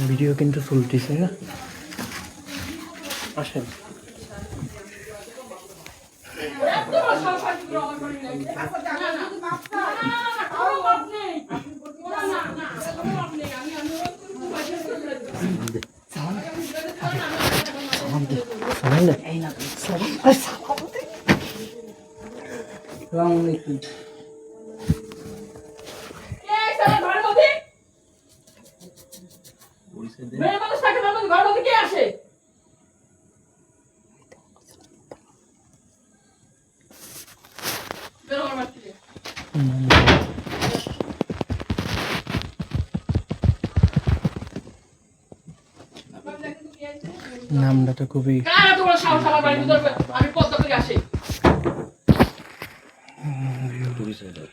Video কিন্তু চলতেছে, হ্যাঁ আসেন। মেয়ে মানুষ থাকে না, ঘর মধ্যে কে আসে? বেরো আমার থেকে। নামটা তো খুবই কারা তোমরা সাহস আমার বাড়ির ভিতর আমি পদ্মা করে আসি?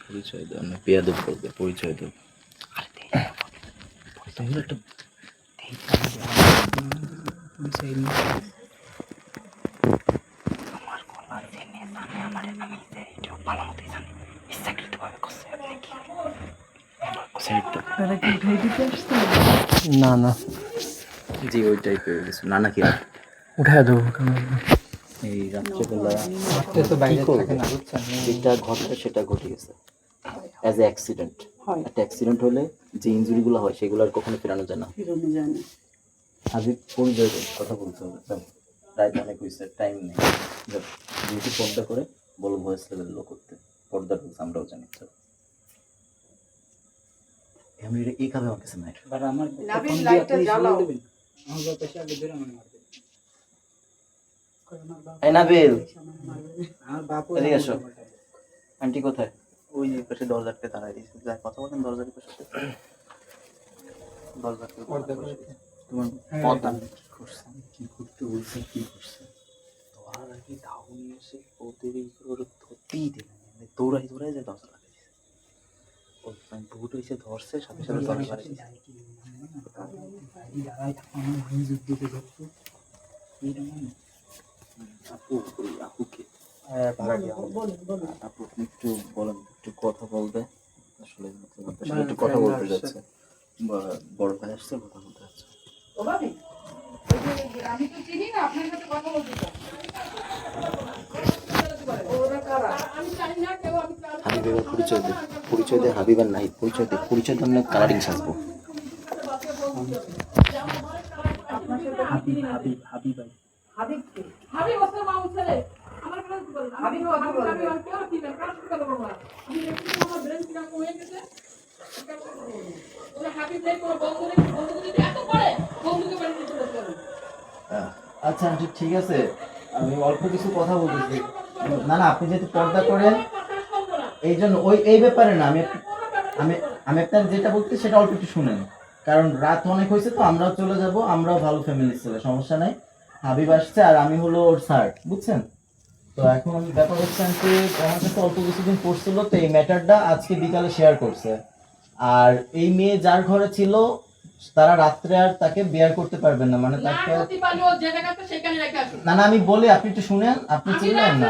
পরিচয় দাও না, পেয়াদব করবে, পরিচয় দাও। না না জি ওই টাইপের কিছু না নাকি? উঠায় দেবো। এই রাত্রেবেলা তো বাইরে কি করবে? থাকে না, বুঝছেন? যেটা ঘটে সেটা ঘটে গেছে অ্যাজ এ অ্যাক্সিডেন্ট। একটা অ্যাক্সিডেন্ট হলে যে ইনজুরিগুলো হয় সেগুলো আর কখনো ফেরানো যায় না। হাবিব পরিচয় দেয়, কথা বলতে হবে। রাইট অনেক হয়েছে, টাইম নেই। যেহেতু পর্দা করে বলো ভয়েস লেভেল লো করতে, পর্দার রুলস আমরাও জানি। আমি এটা এই কাজে আমার কাছে নাই। নাবিল লাইটটা জ্বালাও। এই নাবিল, এদিকে এসো। আন্টি কোথায়? ওই যে পাশে দরজাতে দাঁড়ায় দিয়েছে। যাই কথা বলেন দরজার পাশে। দরজাতে তোমার পর্দা কি করছে? কি করতে বলছে? কি করছে? ধরার আগে ধাও নিয়ে এসে ওদের এই করে ধরতেই দিলেন, দৌড়াই দৌড়াই যায় দরজা লাগাই দিয়েছে। ও ভূত হয়েছে, ধরছে, সাথে সাথে দরজা লাগাই দিয়েছে। আপু, ওই আপুকে ভাড়া দেওয়া হবে। আপু আপনি একটু বলেন, একটু কথা বলবে। আসলে আপনার সাথে একটু কথা বলতে যাচ্ছে, বড় ভাই আসছে, কথা বলতে যাচ্ছে। ও ভাবি, আমি তো চিনি না, আপনার সাথে কথা বলতে চাই। ওরা কারা? আমি জানি না কেউ। আমি হাবিবের পরিচয় দে, পরিচয় দে। হাবিবের নাই পরিচয় দে, পরিচয় দে। আমরা কালারিং সাজবো। হাবিব ওস্তাদ মামুন ছেলে। আমার কথা কি বলেন? হাবিব কথা বলবে। আমি কেউ চিনি না, কার সাথে কথা বলবো না। আমি দেখছি আমার ব্রেন কিরকম হয়ে গেছে। ওরা হাবিব নেই, কোনো বন্ধু নেই। বন্ধু যদি এত করে, বন্ধুকে বাড়িতে চলে যাবে। আচ্ছা আন্টি ঠিক আছে, আমি অল্প কিছু কথা বলতেছি। না না, আপনি যেহেতু পর্দা করেন এই জন্য ওই এই ব্যাপারে না, আমি আমি আপনার যেটা বলতে সেটা অল্প একটু শুনেন। কারণ রাত অনেক হয়েছে তো, আমরাও চলে যাব, আমরাও ভালো ফ্যামিলি ছেলে, সমস্যা নাই। হাবিব আসছে আর আমি হলো ওর স্যার, বুঝছেন? তো এখন ব্যাপার হচ্ছে আন্টি, আমার কাছে অল্প কিছুদিন পড়ছিল তো এই ম্যাটারটা আজকে বিকালে শেয়ার করছে। আর এই মেয়ে যার ঘরে ছিল তারা রাত্রে আর তাকে বিয়ার করতে পারবেন না, মানে তাকে না না, আমি বলি আপনি একটু শুনেন, আপনি চিল্লেন না।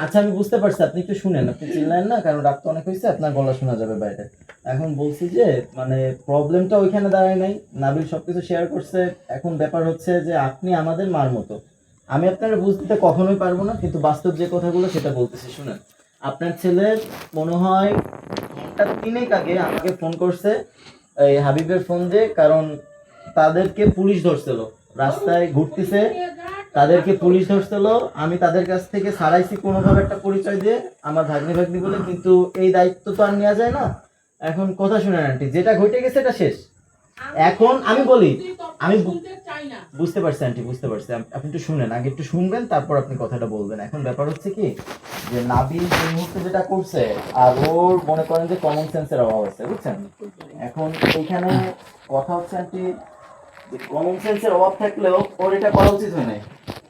আচ্ছা আমি বুঝতে পারছি, আপনি একটু শুনেন, আপনি চিল্লেন না, কারণ রাত তো অনেক হয়েছে, আপনার গলা শোনা যাবে বাইরে। এখন বলছি যে মানে প্রবলেমটা ওইখানে দাঁড়ায় নাই, নাবিল সবকিছু শেয়ার করছে। এখন ব্যাপার হচ্ছে যে আপনি আমাদের মার মতো, আমি আপনারা বুঝতে কখনোই পারবো না, কিন্তু বাস্তব যে কথাগুলো সেটা বলতেছি শুনেন। আপনার ছেলে মনে হয় ঘন্টা 3 আগে আমাকে ফোন করছে, এই হাবিবের ফোন দিয়ে, কারণ তাদেরকে পুলিশ ধরছিল, রাস্তায় ঘুরতেছে, তাদেরকে পুলিশ ধরছিল। আমি তাদের কাছ থেকে ছাড়াইছি কোনোভাবে একটা পরিচয় দিয়ে, আমার ভাগ্নি ভাগ্নি বলে, কিন্তু এই দায়িত্ব তো আর নেওয়া যায় না। এখন কথা শুনেন আন্টি, যেটা ঘটে গেছে এটা শেষ। এখন আমি বলি, আমি বুঝতে পারছি আন্টি, বুঝতে পারছি। আপনি একটু শুনেন, আগে একটু শুনবেন, তারপর আপনি কথাটা বলবেন। এখন ব্যাপার হচ্ছে কি, যে নাবিল যে মুহূর্তে যেটা করছে, আর ওর মনে করেন যে কমন সেন্সের অভাব আছে, বুঝছেন? এখন এইখানে কথা হচ্ছে আন্টি, যে কমন সেন্সের অভাব থাকলেও ওর এটা করা উচিত হয় নাই।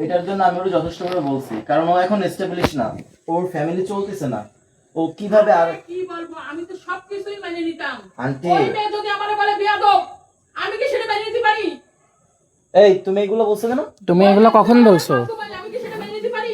এটার জন্য আমি ওর যথেষ্ট করে বলছি, কারণ ও এখন এস্টাবলিশ না, ওর ফ্যামিলি চলতেছে না। ও কিভাবে আর কি বলবো, আমি তো সবকিছুই মেনে নিতাম। আন্টি ওই মেয়ে যদি আমারে বলে বিয়াদব, আমি কি সেটা মেনে নিতে পারি? এই তুমি এগুলো বলছো কেন? তুমি এগুলো কখন বলছো? আমি কি সেটা মেনে নিতে পারি?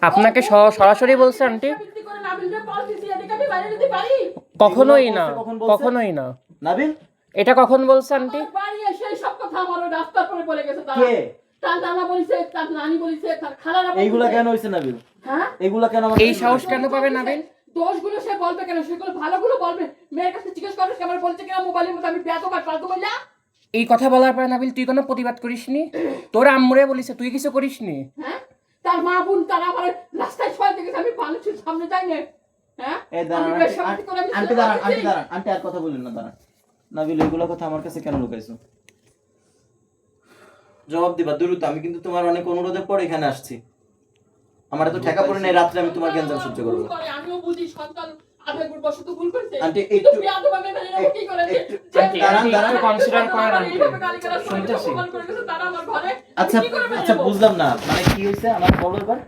আপনাকে সরাসরি বলছে আন্টি? ভিত্তি করে নাবিল যে পলিসি এটাকে আমি মেনে নিতে পারি? কখনোই না, কখন বলছে? কখনোই না। নাবিল এটা কখন বলছে আন্টি? আমার বাড়ি এসে এই সব কথা আমার ওই রাস্তার পরে বলে গেছে তারা। কে তার নানা বলিছে, তার নানি বলিছে, তার খালারা বলিছে। এইগুলা কেন হইছে নাবিল? হ্যাঁ? এইগুলা কেন আমার এই সাহস কেন পাবে নাবিল? দোষগুলো সে বলবে কেন? সেগুলো ভালোগুলো বলবে। মেয়ের কাছে জিজ্ঞেস করবে, সে আমার বলছে কিনা মোবাইলের মধ্যে আমি বেয়াদব আর ফালতু বললা? এই কথা বলার পরে নাবিল তুই কোনো প্রতিবাদ করিসনি? তোর আম্মুরে বলিছে, তুই কিছু করিসনি? হ্যাঁ? তার মা বোন তারা আমার রাস্তায় ছয় দেখেছে, আমি মানুষের সামনে যাই না। হ্যাঁ? এই দাঁড়ান আমি বেশামতি করে আমি আন্টি ছেলে দাঁড়ান, বানাচ্ছি। আন্টি দাঁড়ান, আন্টি আর কথা বলেন না, দাঁড়ান। নাবিল এগুলা কথা আমার কাছে কেন লুকাইছো? জবাব দিবা দ্রুত। আমি কিন্তু তোমার অনেক অনুরোধের পর এখানে আসছি। আমার এত ঠেকা পড়ে নেই রাত্রে আমি তোমার গ্যাঞ্জাম সহ্য করবো। ভুল করে, আমিও বুঝি সন্তান আবেগের বশত ভুল করেছে। আন্টি, কিন্তু একটু- বেয়াদব আমি মেনে নেবো কি করে? যে- একটু- যে- আন্টি, দাঁড়ান, দাঁড়ান। একটু consider করেন আন্টি। এইভাবে গালি গালাজ করে শুনতেছি। অপমান করে গেছে, তারা আমার ঘরে। আচ্ছা কি করে মেনে আচ্ছা, নেবো? বুঝলাম না, মানে কি হয়েছে আমার বলো এবার।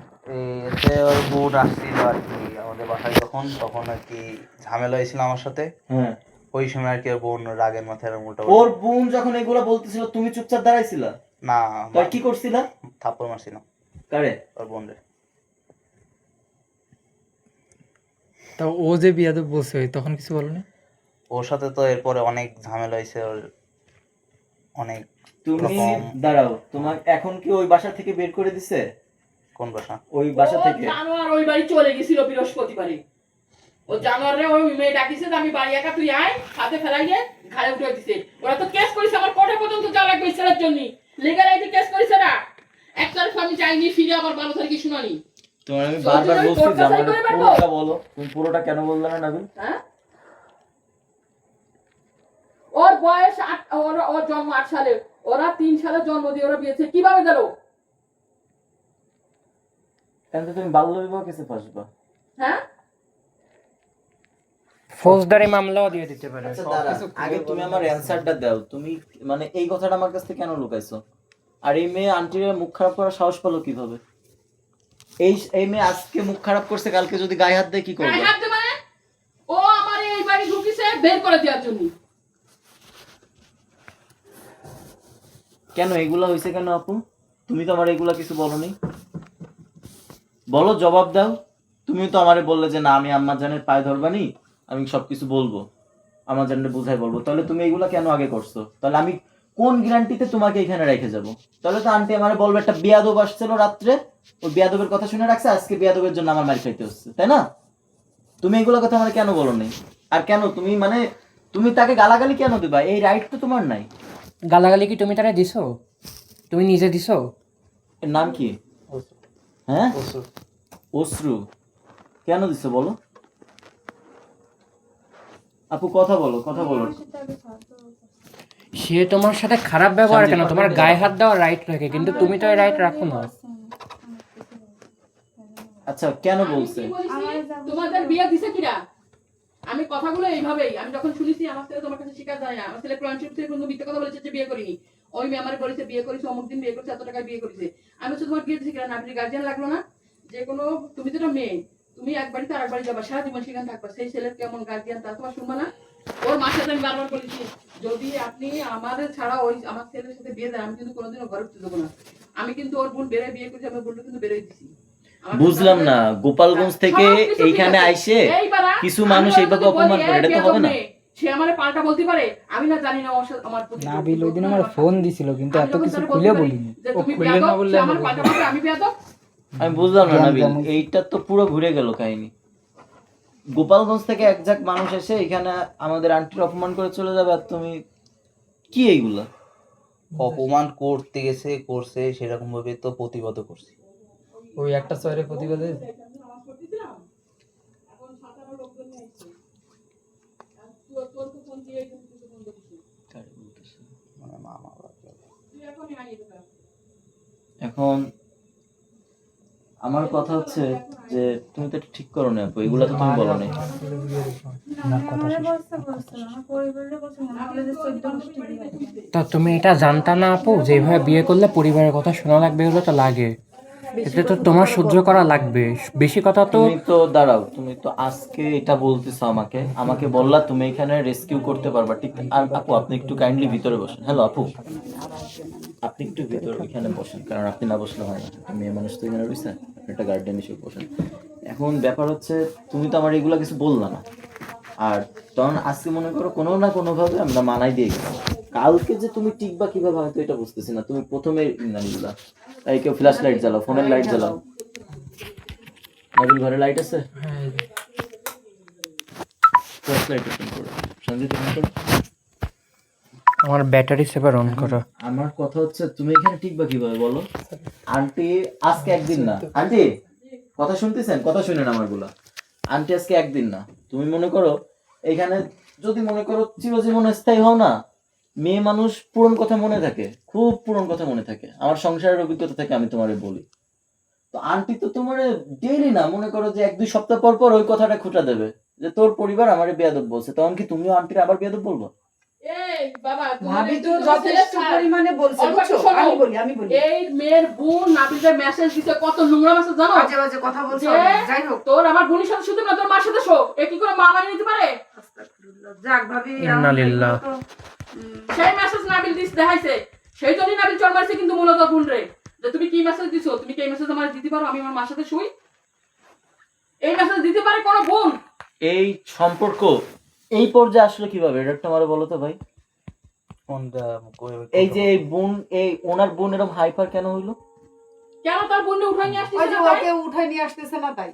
এতে ওর বোন আসছিল আর কি আমাদের বাসায়, তখন আর কি ঝামেলা হয়েছিল আমার সাথে। হ্যাঁ, ওই সময় আর কি ওর বোন রাগের মাথায় উল্টো ওর বোন যখন এগুলা বলতেছিল তুমি চুপচাপ দাঁড়াইছিলা? না তার কি করছিলা? থাপ্পড় মারছিলাম কারে? ওর বোন রে। তা ও যে বিয়াদব বলছে তখন কিছু বলো না? ওর সাথে তো এরপরে অনেক ঝামেলা হয়েছে, ওর অনেক তুমি রকম। দাঁড়াও, তোমার এখন কি ওই বাসা থেকে বের করে দিছে? কোন বাসা? ওই বাসা ও থেকে? জানোয়ার ওই বাড়ি চলে গেছিল বৃহস্পতিবারে। ও জানোয়ারে ওই মেয়ে ডাকিছে যে আমি বাড়ি একা, তুই আয়, হাতে ফেলাইয়ে ঘাড়ে উঠে দিছে। ওরা তো কেস করেছে, আমার কোর্টে পর্যন্ত যাওয়া লাগবে ছেলের জন্য। লিগ্যাল আইডি কেস করেছে না। এক তারিখ আমি চাইনি, ফিরে আবার 12 তারিখে শুনানি। তোমার আমি তো বারবার তুমি বলছি কোর্ট যে আমার কাছারি করে বেরবো? পুরোটা বলো। তুমি পুরোটা কেন বললে না নাবিল? হ্যাঁ? ওর বয়স ওর জন্ম 8 সালে, ওরা 3 সালে জন্ম দিয়ে ওরা বিয়েছে, কিভাবে গেল? কেন তুমি বাল্য বিবাহ কেসে ফাঁসবা? হ্যাঁ? ফৌজদারি মামলাও দিয়ে দিতে পারে। আচ্ছা দাঁড়া, আগে তুমি আমার অ্যানসারটা দাও। তুমি মানে এই কথাটা আমার কাছ থেকে কেন লুকাইছো? আর এই মেয়ে আন্টির মুখ খারাপ করার সাহস পেলো কিভাবে? এই মেয়ে আজকে মুখ খারাপ করছে, কালকে যদি গায়ে হাত দেয় কি করবে? গায়ে হাত দে মানে? ও আমার এই বাড়ি ঢুকিছে বের করে দেওয়ার জন্য। কেন এগুলা হয়েছে কেন আপু? তুমি তো আমার এগুলা কিছু বলনি। বলো, জবাব দাও। তুমি তো আমারে বললে যে না আমি আম্মা জানের পায়ে ধরবানি, আমি সবকিছু বলবো, আমার জানলে বুঝাই বলবো। তাহলে তুমি এগুলা কেন আগে করছো? তাহলে আমি কোন গ্যারান্টিতে তোমাকে এখানে রেখে যাব? তাহলে তো আন্টি আমারে বলবে একটা বেয়াদব আসছিল রাত্রে, ওই বেয়াদবের কথা শুনে রাখছে, আজকে বেয়াদবের জন্য আমার মার খাইতে হচ্ছে, তাই না? তুমি এগুলা কথা আমার কেন বলনি? আর কেন তুমি মানে তুমি তাকে গালাগালি কেন দিবা? এই রাইট তো তোমার নাই। গালাগালি কি তুমি তারা দিছো? তুমি নিজে দিছো? এর নাম কি? হ্যাঁ, অশ্রু। কেন দিছো বলো? আপু কথা বলো, কথা বলো। সে তোমার সাথে খারাপ ব্যবহার কেন? তোমার গায়ে হাত দেওয়ার রাইট রাখে, কিন্তু তুমি তো এই রাইট রাখো না। আচ্ছা কেন বলছে? আমি কি বলেছি? তোমাদের বিয়ে দিছে কিরা? আমি কথাগুলো এইভাবেই, আমি যখন শুনেছি আমার ছেলে তোমার কাছে স্বীকার যায় না, আমার ছেলে ফ্রেন্ডশিপ থেকে কোনো মিথ্যা কথা বলেছে যে বিয়ে করিনি। ওই মেয়ে আমার বলেছে বিয়ে করেছে, অমুক দিন বিয়ে করেছে, এত টাকায় বিয়ে করেছে। আমি বলছি তোমার বিয়ে দিছে কিরা? না, আপনি গার্জিয়ান লাগলো না? যে কোনো, তুমি তো একটা মেয়ে, তুমি এক বাড়িতে আরেক বাড়ি যাবা, সারা জীবন সেখানে থাকবা, সেই ছেলের কেমন গার্জিয়ান তা তোমার শুনবা না? ওর মার সাথে আমি বারবার বলেছি যদি আপনি আমাদের ছাড়া ওই আমার ছেলের সাথে বিয়ে দেন, আমি কিন্তু কোনোদিনও ঘরে উঠতে দেবো না। আমি কিন্তু ওর বোন বেড়ে বিয়ে করেছি, আমি বোনটা কিন্তু বেরোয় দিছি। বুঝলাম না, গোপালগঞ্জ থেকে সবকিছু ঠিক এইখানে আছে। আইসে এইবারা কিছু আমি মানুষ ওর এইভাবে যদি বলি, অপমান করে, এই এটা তো বেয়াদব হবে না। মেয়ে, সে আমারে পাল্টা বলতে পারে, আমি না জানি না ওর সাথে আমার প্রতি নাবিল ওই দিন যোগ আমার আমার ফোন সাথে। দিছিল, কিন্তু আমি এত যখন কিছু তারে খুলে বলতে পারি বলিনি। যে ও তুমি খুলে বেয়াদব, না বললে সে আমি আমার বলবো পাল্টা না। বলবে আমি বেয়াদব। আমি বুঝলাম না জ্ঞান নাবিল, যেমন- এইটা তো পুরো ঘুরে গেল কাহিনী। গোপালগঞ্জ থেকে একজাক মানুষ এসে এখানে আমাদের আন্টির অপমান করে চলে যাবে, আর তুমি কি এইগুলা? অপমান করতে গেছে, করছে, সেরকম ভাবে তো প্রতিবাদও করছি। ওই একটা শহরে প্রতিবাদে নামাজ পড়তেছিলাম, এখন সাতারো লোকজন নিয়ে এসেছে। আর তোর তো ফোন দিয়ে কিন্তু তুই তো ফোন করিস না। মানে মামা বাবা। তুই এখনই আয় এটা। এখন আমার কথা হচ্ছে যে তুমি তো এটা ঠিক করো না আপু, এগুলা তো তুমি বলো নাই। তা তুমি এটা জানতা না আপু, যে এইভাবে বিয়ে করলে পরিবারের কথা শোনা লাগবে, এগুলো তো লাগে। এতে তো তোমার সহ্য করা লাগবে। বেশি কথা তো তুমি তো দাঁড়াও, তুমি তো আজকে এটা বলতেছো আমাকে, আমাকে বললা তুমি এখানে রেস্কিউ করতে পারবা, ঠিক? আর আপু আপনি একটু কাইন্ডলি ভিতরে বসেন। হ্যালো আপু, আপনি একটু ভিতরে এখানে বসেন, কারণ আপনি না বসলে হয় না। মেয়ে মানুষ তো এখানে রয়েছে, আপনি একটা গার্ডেন হিসেবে বসেন। এখন ব্যাপার হচ্ছে তুমি তো আমার এগুলা কিছু বললা না, আর তখন আজকে মনে করো কোনো না কোনো ভাবে আমরা মানাই দিয়ে গেলাম, কালকে যে তুমি টিকবা কিভাবে হয়তো এটা বুঝতেছি না। তুমি প্রথমে ইন্নালিল্লাহ, তাই কেউ ফ্ল্যাশ লাইট জ্বালাও, ফোনের লাইট জ্বালাও। নাবিল ঘরে লাইট আছে? হ্যাঁ ফ্ল্যাশ লাইট অন করো। সঞ্জিত অন করো। আমার ব্যাটারি সেভার অন করো। আমার কথা হচ্ছে তুমি এখানে টিকবা কিভাবে বলো? আন্টি আজকে একদিন না, আন্টি কথা শুনতেছেন? কথা শুনেন আমারগুলা। আন্টি আজকে একদিন না, তুমি মনে করো এখানে যদি মনে করো চিরজীবন স্থায়ী হও না, মেয়ে মানুষ পুরন কথা মনে থাকে, খুব পুরন কথা মনে থাকে। আমার সংসারের অভিজ্ঞতা থেকে আমি তোমারে বলি। তো আন্টি তো তোমার ডেইলি না, মনে করো যে 1-2 সপ্তাহ পর পর ওই কথাটা খুঁটা দেবে যে তোর পরিবার আমারে বেয়াদব বলছে, তখন কি তুমিও আন্টির আবার বেয়াদব বলবো? এই বাবা, ভাবি তো তোমার যথেষ্ট ছেলে পরিমাণে বলছে, অল্প বুঝছো? শোনো। আমি বলি এই মেয়ের বোন নাবিলের মেসেজ দিতে, কত নোংরা মেসেজ জানো? বাজে বাজে কথা বলছে যে অনেক। যাই হোক, তোর আমার বোনের সাথে শুধু না, তোর মার সাথে শোক, এ কি করে মা মানিয়ে নিতে পারে? আস্তাগফিরুল্লাহ। যাক ভাবি, ইন্নালিল্লাহ। সেই মেসেজ নাবিল দিস দেখাইছে, সেই জন্যই নাবিল চল মারছে। কিন্তু মূলত ভুল রে, যে তুমি কি মেসেজ দিছো? তুমি কি এই মেসেজ আমার দিতে পারো? আমি আমার মার সাথে শুই, এই মেসেজ দিতে পারে কোনো বোন? এই সম্পর্ক এই পর্যায়ে আসলে কিভাবে, এটা একটু আমারে বলো তো ভাই। এই যে এই বোন, এই ওনার বোন এরকম হাইপার কেন হইলো? কেন তার বোনকে উঠাই নিয়ে ওই আসতেছে যে না তাই? ওকে উঠাই নিয়ে আসতেছে না তাই।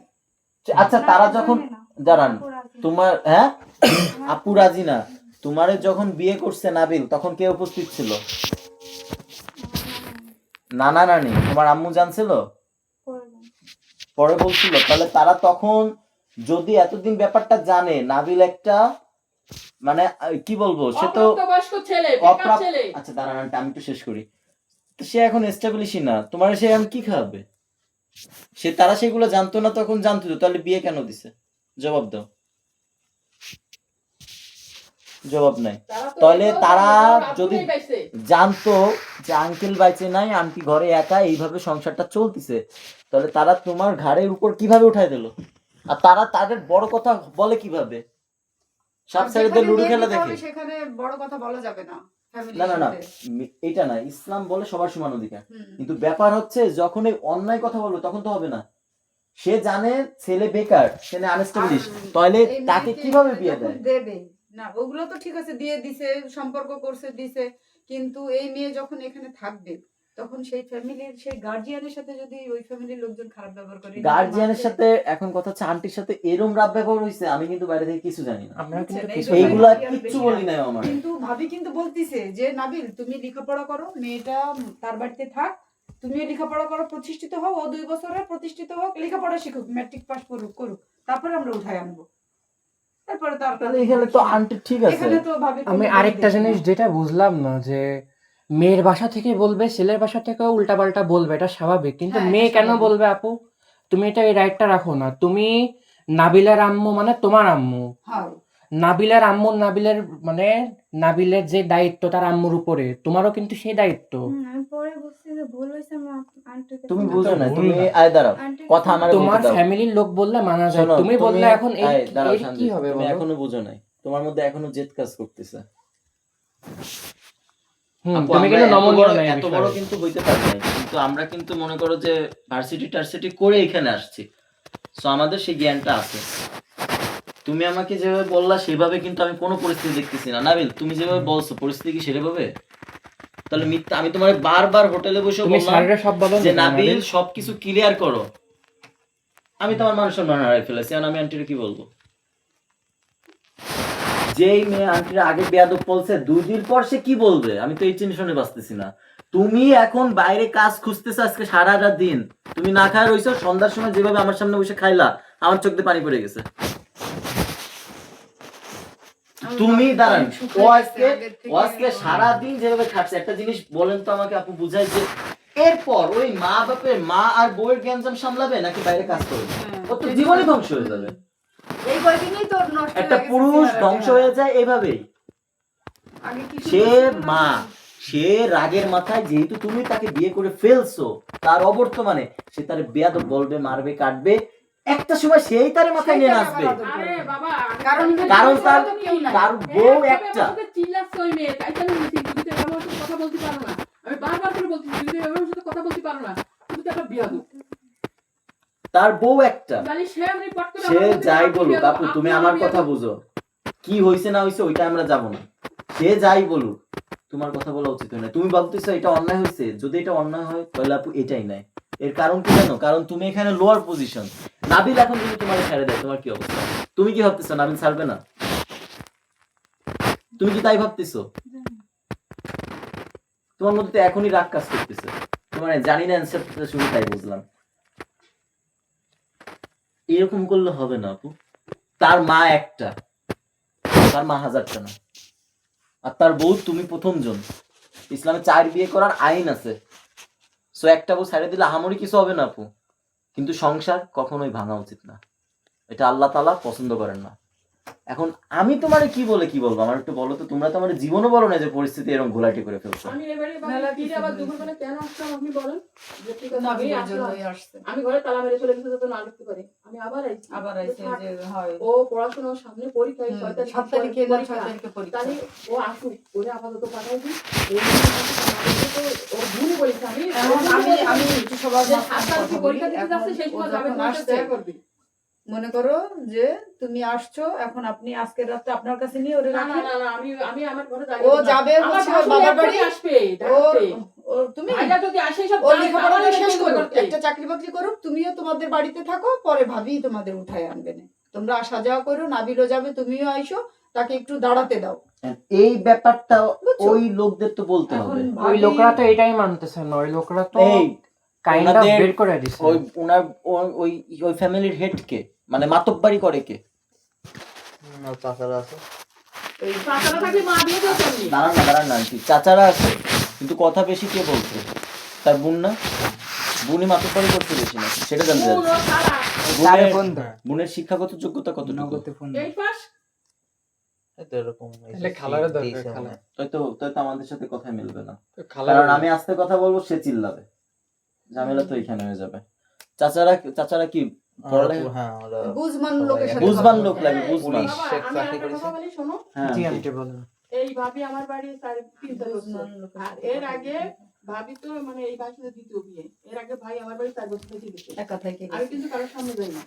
আচ্ছা তারা যখন দাঁড়ান, তোমার হ্যাঁ আপু রাজি না, তোমারে যখন বিয়ে করছে নাবিল তখন কে উপস্থিত ছিল? নানা নানি, তোমার আম্মু জানছিল? পরে বলছিল? তাহলে তারা তখন যদি এতদিন ব্যাপারটা জানে, নাবিল একটা মানে কি বলবো, সে তো অপ্রাপ্তবয়স্ক ছেলে, বেকার অপ্রাপ্ত। ছেলে। আচ্ছা দাঁড়ান আন্টি, আমি একটু শেষ করি। তো সে এখন এস্টাবলিশই না, তোমার সে এখন কি খাওয়াবে? সে তারা সেগুলো জানতো না, তখন জানতো তো, তাহলে বিয়ে কেন দিছে? জবাব দাও, জবাব নাই। তারা তো তাহলে এটাও তারা জানে, ওর যদি আপুই পাইছে। জানতো যে আঙ্কেল বাইচে নাই, আন্টি ঘরে একা, এইভাবে সংসারটা চলতেছে, তাহলে তারা তোমার ঘাড়ের উপর কিভাবে উঠাই দিল? আর তারা তাদের বড় কথা বলে কিভাবে? সব আর সাইডে যেখানে লুডো মেয়ে খেলা দিতে দেখে? হবে সেখানে বড় কথা বলা যাবে না। ফ্যামিলির না না না, সাথে। এটা না, ইসলাম বলে সবার সমান অধিকার। হুম। কিন্তু ব্যাপার হচ্ছে যখন এই অন্যায় কথা বলবে তখন তো হবে না। সে জানে ছেলে বেকার, সে আনএস্টাবলিশ, তাহলে এই তাকে মেয়েকে কিভাবে বিয়ে যখন দেয়? দেবে না, ওগুলো তো ঠিক আছে, দিয়ে দিছে, সম্পর্ক করছে, দিছে, কিন্তু এই মেয়ে যখন এখানে থাকবে তখন সেই ফ্যামিলির, সেই গার্জিয়ানের সাথে যদি ওই ফ্যামিলির লোকজন খারাপ ব্যবহার করে, গার্জিয়ানের সাথে এখন কথা হচ্ছে আন্টির সাথে এরম রাব ব্যবহার হয়েছে, আমি কিন্তু বাইরে থেকে কিছু জানি না, আমরা কিন্তু বুঝছেন? কিছু এই এইগুলা জন্যই আর কিচ্ছু বেশি বলি নাই আমার। কিন্তু ভাবি কিন্তু বলতিছে যে নাবিল তুমি লেখাপড়া করো, মেয়েটা তার বাড়িতে থাক, তুমিও লেখাপড়া করো, প্রতিষ্ঠিত হও, ও 2 বছরে প্রতিষ্ঠিত হোক, লেখাপড়া শিখুক, ম্যাট্রিক পাস করুক, তারপরে আমরা উঠাই আনবো। তারপরে তার তাহলে এখানে তো আন্টি ঠিক আছে। এখানে তো ভাবি আমি কোনো আরেকটা দেখি না। জিনিস যেটা বুঝলাম না, যে মেয়ের বাসা থেকে বলবে, ছেলের বাসা থেকেও উল্টাপাল্টা বলবে, এটা স্বাভাবিক। কিন্তু হ্যাঁ, এটা মেয়ে কেন স্বাভাবিক। বলবে? আপু তুমি এটা এই রাইটটা রাখো না। তুমি নাবিলের আম্মু মানে তোমার আম্মু, হ্যাঁ, নাবিলের আম্মু, নাবিলের মানে নাবিলের যে দায়িত্ব তার আম্মুর উপরে, তোমারও কিন্তু সেই দায়িত্ব। আমি পরে বুঝছি যে ভুল হয়েছে, আমি আন্টিকে তুমি ফোন বুঝো না, ভুল তুমি না। আয় দাঁড়াও, আন্টিকে কথা আমার তোমার বলতে দাও। ফ্যামিলির লোক বললে মানা যায়, শোনো, তুমি বললে এখন আয় দাঁড়াও এর কি শান্তি, হবে তুমি বলো? এখনো বুঝো নাই, তোমার মধ্যে এখনো জেদ কাজ করতেছে। আপু, তুমি আমরা কিন্তু এত নমনীয় বড়- না এই এত বড় বিষয়ে। কিন্তু হইতে পারি নাই, কিন্তু আমরা কিন্তু মনে করো যে ভার্সিটি টার্সিটি করে এখানে আসছি, সো আমাদের সেই জ্ঞানটা আছে। তুমি আমাকে যেভাবে বললা সেভাবে কিন্তু আমি কোনো পরিস্থিতি দেখতেছি না। নাবিল তুমি যেভাবে বলছো পরিস্থিতি কি সেভাবে? তাহলে মিথ্যা, আমি তোমার বারবার হোটেলে বসে তুমি বললাম স্যারের সব বলো যে না, নাবিল নাবিল। সবকিছু ক্লিয়ার করো। আমি তোমার মান সম্মান হারাই ফেলেছি, এখন আমি আন্টির কি বলবো? যেই মেয়ে আন্টির আগে বেয়াদব বলছে, 2 দিন পর সে কি বলবে? আমি তো এই টেনশনে বাঁচতেছি না। তুমি এখন বাইরে কাজ খুঁজতেছো, আজকে সারাটা দিন তুমি না খায় রইছো, সন্ধ্যার সময় যেভাবে আমার সামনে বসে খাইলা, আমার চোখ দিয়ে পানি পড়ে গেছে। তুমি দাঁড়ান, ও আজকে সারাদিন যেভাবে খাচ্ছে, একটা জিনিস বলেন তো আমাকে আপু, বুঝাই যে এরপর ওই মা বাপের, মা আর বউয়ের গ্যাঞ্জাম সামলাবে নাকি বাইরে কাজ করবে? ও তো জীবনই ধ্বংস হয়ে যাবে। এই কয়দিনই তো নষ্ট একটা হয়ে গেছে পুরুষ চেহারাটা। ধ্বংস হয়ে যায় এভাবেই। আগে কি সে সুন্দর ছিল না? মা, সে রাগের মাথায় যেহেতু তুমি তাকে বিয়ে করে ফেলছো, তার অবর্তমানে সে তার বেয়াদব বলবে, মারবে, কাটবে, একটা সময় সেই তার মাথায় নিয়ে নাচবে। আরে বাবা, কারণ কারণ তার- কেউ নাই। তার বউ একভাবে একটা। আমার সাথে চিল্লাচ্ছে ওই মেয়ে, তাই তো আমি বলছি, তুমি তো এভাবে আমার সাথে কথা বলতে পারো না। আমি বারবার করে বলছি, তুমি তো এভাবে আমার সাথে কথা বলতে পারো না, তুমি তো একটা বিয়াদব। তার বউ একটা। জানি সে এমনি পট করে সে আমার মধ্যে যাই আপনি বলুক বিয়াদব, আপু, আপনি তুমি আমার আমার বিয়াদব। কথা বুঝো। কি হয়েছে না হয়েছে ওইটা আমরা যাবো না, সে যাই বলুক তোমার কথা বলা উচিত হয় না। তুমি বলতেছো এটা অন্যায় হয়েছে, যদি এটা অন্যায় হয় তাহলে আপু এটাই নাই। এর কারণ কি জানো? কারণ তুমি এখানে লোয়ার পজিশন। নাবিল এখন যদি তোমার ছেড়ে দেয় তোমার কি অবস্থা? তুমি কি ভাবতেছো নাবিল ছাড়বে না? তুমি কি তাই ভাবতেছো? তোমার মধ্যে তো এখনই রাগ কাজ করতেছে। তোমার জানি না অ্যান্সারটা শুনে তাই বুঝলাম। এরকম করলে হবে না আপু। তার মা একটা, তার মা হাজারটা না। আর তার বউ তুমি প্রথম জন। ইসলামে 4 বিয়ে করার আইন আছে। সো একটা বউ ছেড়ে দিলে আহামরি কিছু হবে না আপু, কিন্তু সংসার কখনোই ভাঙা উচিত না। এটা আল্লাহ তাআলা পছন্দ করেন না। এখন আমি তোমারে কি বলবো আমার একটু বলো তো। তোমরা তো আমার জীবনও বলো না যে পরিস্থিতি এরকম ঘোলাটে করে ফেলছো। আমি এবারে ফিরে আবার দুপুরবেলা কেন আসলাম আপনি বলেন? যে ঠিক আছে আমি নাবিলের আসলাম, জন্যই আসছে। আমি ঘরে তালা মেরে চলে গেছে যাতে না দেখতে পারে। আমি আবার আইছি, আবার আইছে যে হয় ও পড়াশোনা সামনে পরীক্ষা 6 তারিখ 7 তারিখে না 6 তারিখে পরীক্ষা। তাহলে ও আসুক, ওরে আপাতত পাঠাই দিই। ও ভুল বলেছে। আমি একটু সবার যে 7 তারিখে পরীক্ষা দিতে যাচ্ছে সেই সময় যাবে, তোমার সাথে দেখা করবে। মনে করো যে তুমি আসছো, এখন আপনি আজকের রাতটা আপনার কাছে নিয়ে ওরে না না রাখেন। না না, আমি আমার ঘরে যাই। ও যাবে আমার হচ্ছে ওর বাবার বাড়ি আসবে ও ডাকতে। ও তুমি ভাইয়া যদি আসে সব ওর জানে, লেখাপড়াটা তাহলে শেষ দেখতে করো, করতে। একটা চাকরি বাকরি করো, তুমিও তোমাদের বাড়িতে থাকো, পরে ভাবি তোমাদের উঠায় আনবে না। তোমরা আসা যাওয়া করো, নাবিলও যাবে, তুমিও আইসো, তাকে একটু দাঁড়াতে দাও। এই ব্যাপারটা বুঝছো? ওই লোকদের তো বলতে এখন হবে। ওই লোকরা তো এটাই মানতেছে না, ওই লোকরা তো এই কাইন্ড অফ ওনাদের- বের করে দিছে। ওই ওনার ওই ওই ফ্যামিলির হেড কে, মানে মাতব্বারি করে কে? চাচারা আছে। ওই চাচারা থাকলে মা বিয়ে দিত এমনি। দাঁড়ান না আন্টি, চাচারা আছে কিন্তু কথা বেশি কে বলছে? তার বোন না? বোনই মাতব্বারি করতে বেশি না, সেটা জানতে বোন চাচ্ছি। ও খালা, তারে বোনের- ফোন দাও, বোনের শিক্ষাগত যোগ্যতা কতটুকু? নগদে ফোন দাও। এই পাশ এই তো এরকম তাহলে খালারও দরকার, খালা। তো আমাদের সাথে কথা মিলবে না, তো খালার কারণ আমি আস্তে কথা বলবো সে চিল্লাবে, ঝামেলা তো এখানে হয়ে যাবে। চাচারা কি পড়ালেখা? হ্যাঁ ওরা বুঝমান সবাই লোকের সাথে বুঝবান কথা লোক বলো। লাগে, এই, বুঝবান। বাবা, শেখ আমি চাকরি একটা করেছে? কথা বলি শোনো। হ্যাঁ জি আন্টি। আন্টি বলেন। এই ভাবি আমার বাড়ি 3 বছর। বুঝমান লোকের আর সাথে এর কথা আগে বলো। ভাবি তো মানে এই বাসাতে দ্বিতীয় বিয়ে। এর আগে ভাই আমার বাড়ি 4 বছর থেকে গেছে। একা থেকে আমি কিন্তু কারোর সামনে যাই না।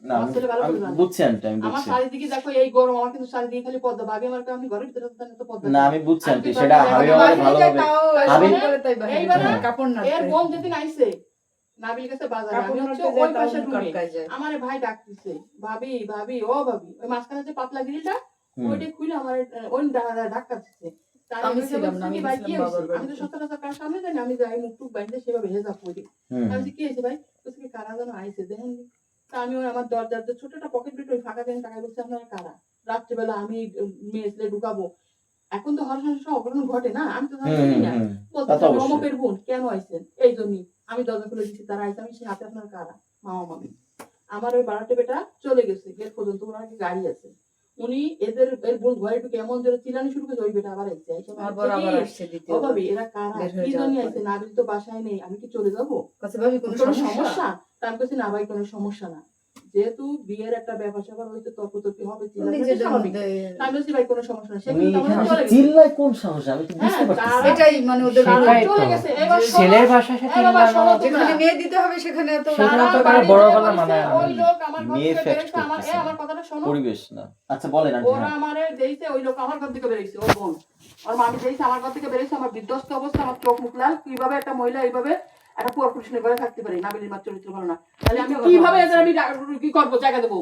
না আমার ছেলে ভালো আমি করে জানে। বুঝছি আন্টি, আমি আমার বুঝছি। চারিদিকে দেখো এই গরম, আমার কিন্তু চারিদিকে খালি পদ্মা। ভাবি আমার আমি ঘরের ভিতরে তো পদ্মা। না আমি বুঝছি আমি আন্টি, কিন্তু সেটা বাড়িতে হাবি যাই না। আমার বাহিরে যায় ভালোভাবে। তাও ভাবি- বলে তাই বাহিরে এইবারে যায়। কাপড় এর নাড়তে। বোন যেদিন আইছে নাবিল গেছে বাজারে, আমি কাপড় হচ্ছে নাড়তে ওই যায় তাও পাশের রুমে। কটকায় যায়। আমারে ভাই ডাকতেছে, ভাবি ভাবি ও ভাবি। ওই মাঝখানে যে পাতলা গ্রিলটা হুম। ওইটা খুলে আমার ওই ধাক্কা দিচ্ছে। তাই আমি আমি ছিলাম না, বলছি, আমি ভাই কি ছিলাম হয়েছে? বাবার আমি তো বাড়িতে। সচরাচর কার সামনে যাই না, আমি যাই মুখ টুক বাইন্ধে সেভাবে হেজাব করি। হুম। আমি বলছি, কি হয়েছে ভাই? বলছি কি কারা যেন আইছে দেখেন। তা আমি ওই আমার দরজার যে ছোট একটা পকেট বিট ওই ফাঁকা দিয়ে টাকা বলছি আপনারা কারা? রাত্রিবেলা আমি মেয়ে ছেলে ঢুকাবো। এখন তো হরহান সব অঘটন ঘটে না, আমি তো জানি না। বলতে তা তো আমি অবশ্যই। অমকের বোন কেন আইছেন? এই জন্যই আমি দরজা খুলে দিচ্ছি, তারা আইছে। আমি সে হাতে আপনার কারা? মামা মামি। আমার ওই বাড়াতে বেটা চলে গেছে গেট পর্যন্ত, ওনার কি গাড়ি আছে। উনি এদের এর বোন ঘরে ঢুকে এমন জোরে চিল্লানি শুরু করেছে, ওই বেটা আবার আইছে। আমার বড় আবার আসছে দ্বিতীয়। ও ভাবি এরা কারা? বের হয়ে কি যাওয়ার জন্য পরে। আইছে? নাবিল তো বাসায় নেই, আমি কি চলে যাবো? কাছে ভাবি কোনো কোনো সমস্যা? সমস্যা? তা আমি বলছি না ভাই কোনো সমস্যা না, যেহেতু বিয়ের একটা ব্যাপার স্যাপার হয়তো তর্কতর্কি হবে, চিল্লাপাল্লা নিজেদের স্বাভাবিক। মধ্যে তা আমি বলছি ভাই কোনো সমস্যা না, সে তুমি কিন্তু এখানে আমাদের চলে গেছে। চিল্লায় কোন সাহসে? আমি তো বুঝতে হ্যাঁ, পারতেছি না। তারা- এটাই মানে ওদের তারা সেটাই চলে তো। গেছে। এবার শোনো, ছেলের বাসা সাথে এ বাবা, শোনো তোমরা। যেখানে মেয়ে দিতে হবে সেখানে তো সেখানে তো তারা কারো বাড়ি বড় থেকে গলা বলছে, মানায় না। ওই লোক আমার ঘর মেয়ে থেকে fact বেরোইছে, করতেছে। আমার কথাটা শোনো। পরিবেশ না। আচ্ছা বলেন আন্টি। ওরা হ্যাঁ। আমারে দিয়েছে, ওই লোক আমার ঘর থেকে বেরিয়েছে, ও বোন আর মামি দিয়েছে আমার ঘর থেকে বেরিয়েছে। আমার বিধ্বস্ত অবস্থা, আমার চোখ মুখ লাল। কিভাবে একটা মহিলা এইভাবে একটা পুরো পুরুষ নিয়ে ঘরে থাকতে পারে? নাবিলের মার চরিত্র ভালো না, তাহলে আমি কিভাবে এদের আমি কি করবো, জায়গা দেবো?